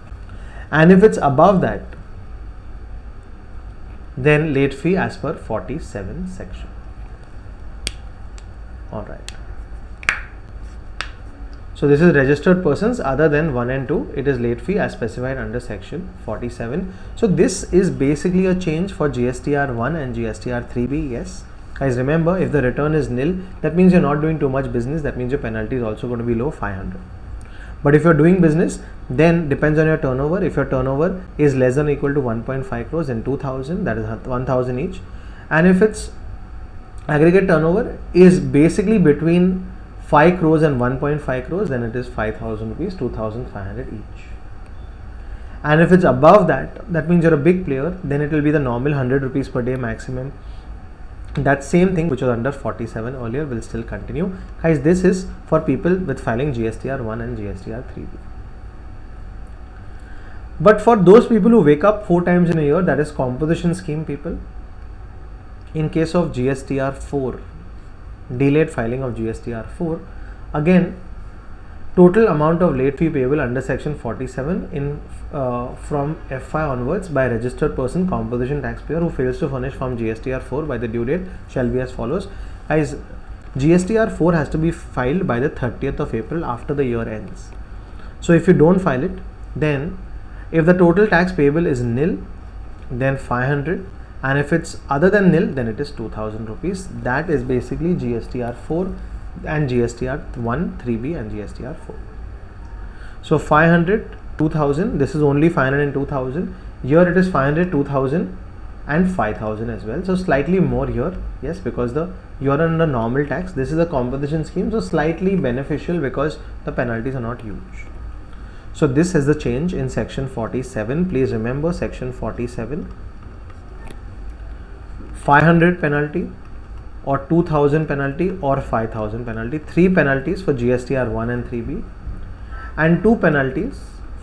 And if it's above that, then late fee as per 47 section. Alright. So this is registered persons other than 1 and 2. It is late fee as specified under section 47. So this is basically a change for GSTR 1 and GSTR 3B. Yes. Guys, remember, if the return is nil, that means you're not doing too much business. That means your penalty is also going to be low, 500. But if you're doing business, then depends on your turnover. If your turnover is less than or equal to 1.5 crores, then 2,000, that is 1,000 each. And if its aggregate turnover is basically between 5 crores and 1.5 crores, then it is 5,000 rupees, 2,500 each. And if it's above that, that means you're a big player, then it will be the normal 100 rupees per day maximum. That same thing which was under 47 earlier will still continue. Guys, this is for people with filing GSTR 1 and GSTR 3B. But for those people who wake up 4 times in a year, that is composition scheme people, in case of GSTR 4, delayed filing of GSTR 4, again, total amount of late fee payable under section 47 in from FY onwards by registered person composition taxpayer who fails to furnish form GSTR 4 by the due date shall be as follows. Guys, GSTR 4 has to be filed by the 30th of April after the year ends. So if you don't file it, then if the total tax payable is nil, then 500, and if it's other than nil, then it is 2,000 rupees. That is basically GSTR 4 and GSTR 1, 3B and GSTR 4. So 500, 2,000, this is only 500 and 2,000. Here it is 500, 2,000 and 5,000 as well. So slightly more here, yes, because you're under normal tax. This is a composition scheme, so slightly beneficial because the penalties are not huge. So this is the change in section 47. Please remember section 47, 500 penalty or 2,000 penalty or 5,000 penalty. 3 penalties for GSTR 1 and 3B and 2 penalties,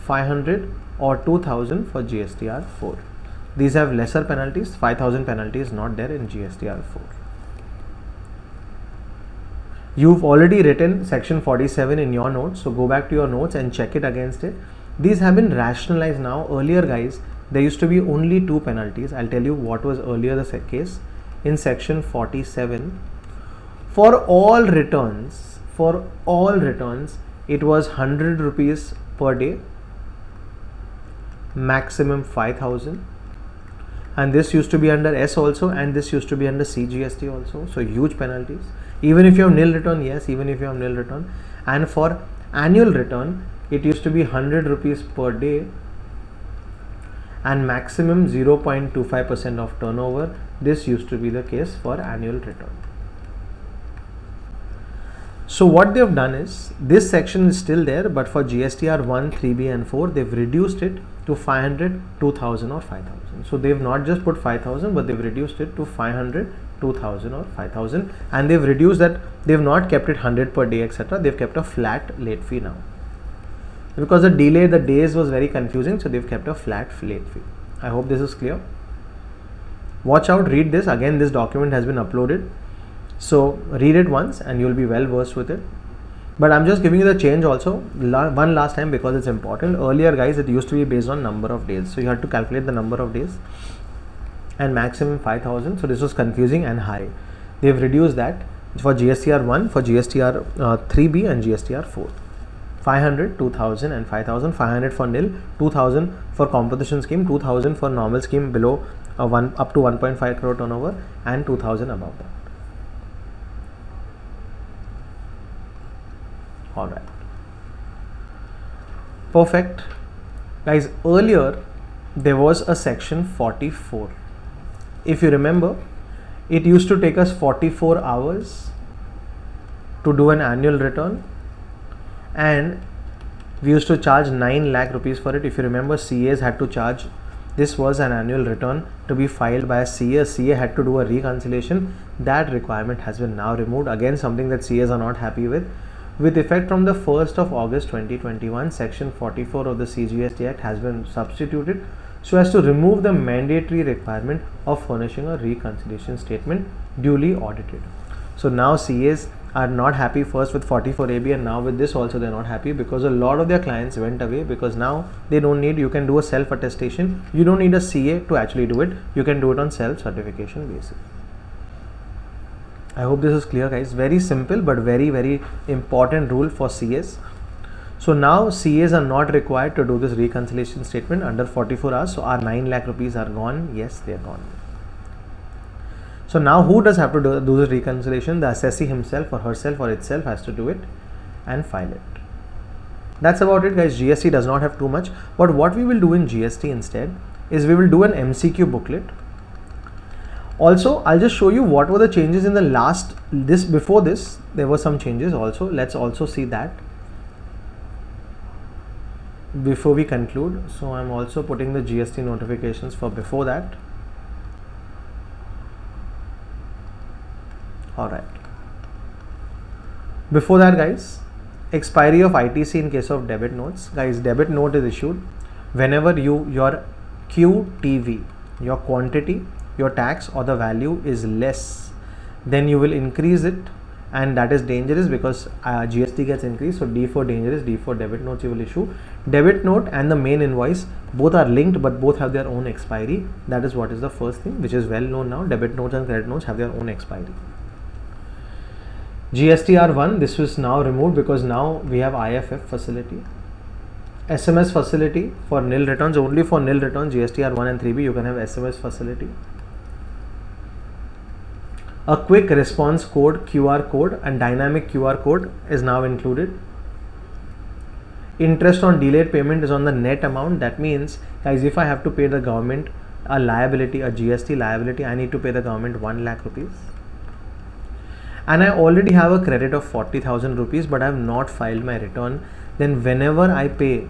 500 or 2,000 for GSTR 4. These have lesser penalties. 5,000 penalty is not there in GSTR 4. You've already written section 47 in your notes, so go back to your notes and check it against it. These have been rationalized now. Earlier, guys, there used to be only 2 penalties. I'll tell you what was earlier the case. In section 47, for all returns, it was 100 rupees per day, maximum 5,000. And this used to be under S also, and this used to be under CGST also. So huge penalties. Even if you have nil return, yes, even if you have nil return. And for annual return, it used to be 100 rupees per day and maximum 0.25% of turnover. This used to be the case for annual return. So what they have done is, this section is still there, but for GSTR 1, 3B and 4, they've reduced it to 500, 2,000 or 5,000. So they've not just put 5,000, but they've reduced it to 500, 2,000 or 5,000, and they've reduced that. They've not kept it 100 per day, etc. They've kept a flat late fee now. Because the delay, the days was very confusing, so they've kept a flat late fee. I hope this is clear. Watch out, read this. Again, this document has been uploaded. So read it once and you'll be well versed with it. But I'm just giving you the change also one last time because it's important. Earlier, guys, it used to be based on number of days. So you had to calculate the number of days and maximum 5,000. So this was confusing and high. They've reduced that for GSTR 1, for GSTR 3B and GSTR 4. 500, 2000 and 5000. 500 for nil, 2000 for composition scheme, 2000 for normal scheme below up to 1.5 crore turnover, and 2000 above that. All right, perfect. Guys, earlier there was a section 44. If you remember, it used to take us 44 hours to do an annual return, and we used to charge 9 lakh rupees for it. If you remember, CAs had to charge. This was an annual return to be filed by a CA. A CA had to do a reconciliation. That requirement has been now removed. Again, something that CAs are not happy with. With effect from the 1st of August 2021, section 44 of the CGST Act has been substituted so as to remove the mandatory requirement of furnishing a reconciliation statement duly audited. So now CAs are not happy first with 44AB, and now with this also they're not happy, because a lot of their clients went away, because now they don't need, you can do a self attestation, you don't need a CA to actually do it, you can do it on self certification basis. I hope this is clear, guys. Very simple but very important rule for CAs. So now CAs are not required to do this reconciliation statement under 44 hours. So our 9 lakh rupees are gone. Yes, they are gone. So now who does have to do this reconciliation? The assessee himself or herself or itself has to do it and file it. That's about it, guys. GST does not have too much, but what we will do in GST instead is we will do an MCQ booklet. Also, I'll just show you what were the changes in the last, before this, there were some changes also. Let's also see that before we conclude. So I'm also putting the GST notifications for before that. All right. Before that, guys, expiry of ITC in case of debit notes. Guys, debit note is issued whenever your QTV, your quantity, your tax or the value is less, then you will increase it, and that is dangerous because GST gets increased. So D for dangerous, D for debit notes you will issue. Debit note and the main invoice both are linked, but both have their own expiry. That is what is the first thing, which is well known now. Debit notes and credit notes have their own expiry. GSTR1, this was now removed because now we have IFF facility. SMS facility for nil returns, only for nil returns, GSTR1 and 3B you can have SMS facility. A quick response code, QR code, and dynamic QR code is now included. Interest on delayed payment is on the net amount. That means, guys, if I have to pay the government a liability, a GST liability, I need to pay the government 1 lakh rupees. And I already have a credit of 40,000 rupees, but I have not filed my return. Then whenever I pay,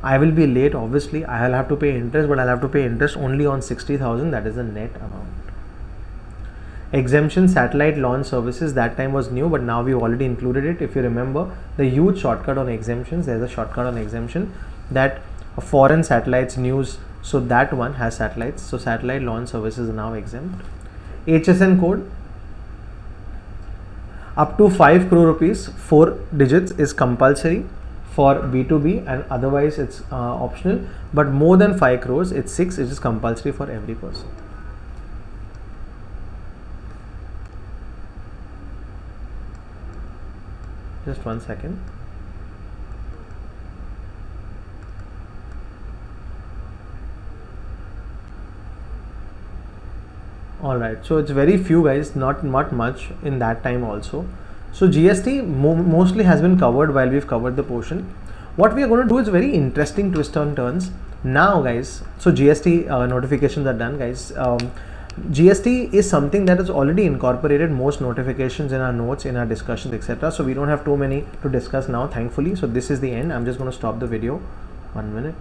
I will be late. Obviously, I will have to pay interest, but I'll have to pay interest only on 60,000. That is the net amount. Exemption satellite launch services, that time was new, but now we've already included it. If you remember the huge shortcut on exemptions, there's a shortcut on exemption that foreign satellites news, so that one has satellites, so satellite launch services are now exempt. HSN code up to 5 crore rupees, 4 digits is compulsory for B2B, and otherwise it's optional, but more than 5 crores, it's 6, it is compulsory for every person. Just 1 second. Alright, so it's very few, guys, not much in that time also. So GST mostly has been covered while we've covered the portion. What we are going to do is very interesting twist on turns. Now, guys, so GST notifications are done, guys. GST is something that is already incorporated most notifications in our notes, in our discussions, etc. So we don't have too many to discuss now, thankfully. So this is the end. I'm just going to stop the video. 1 minute.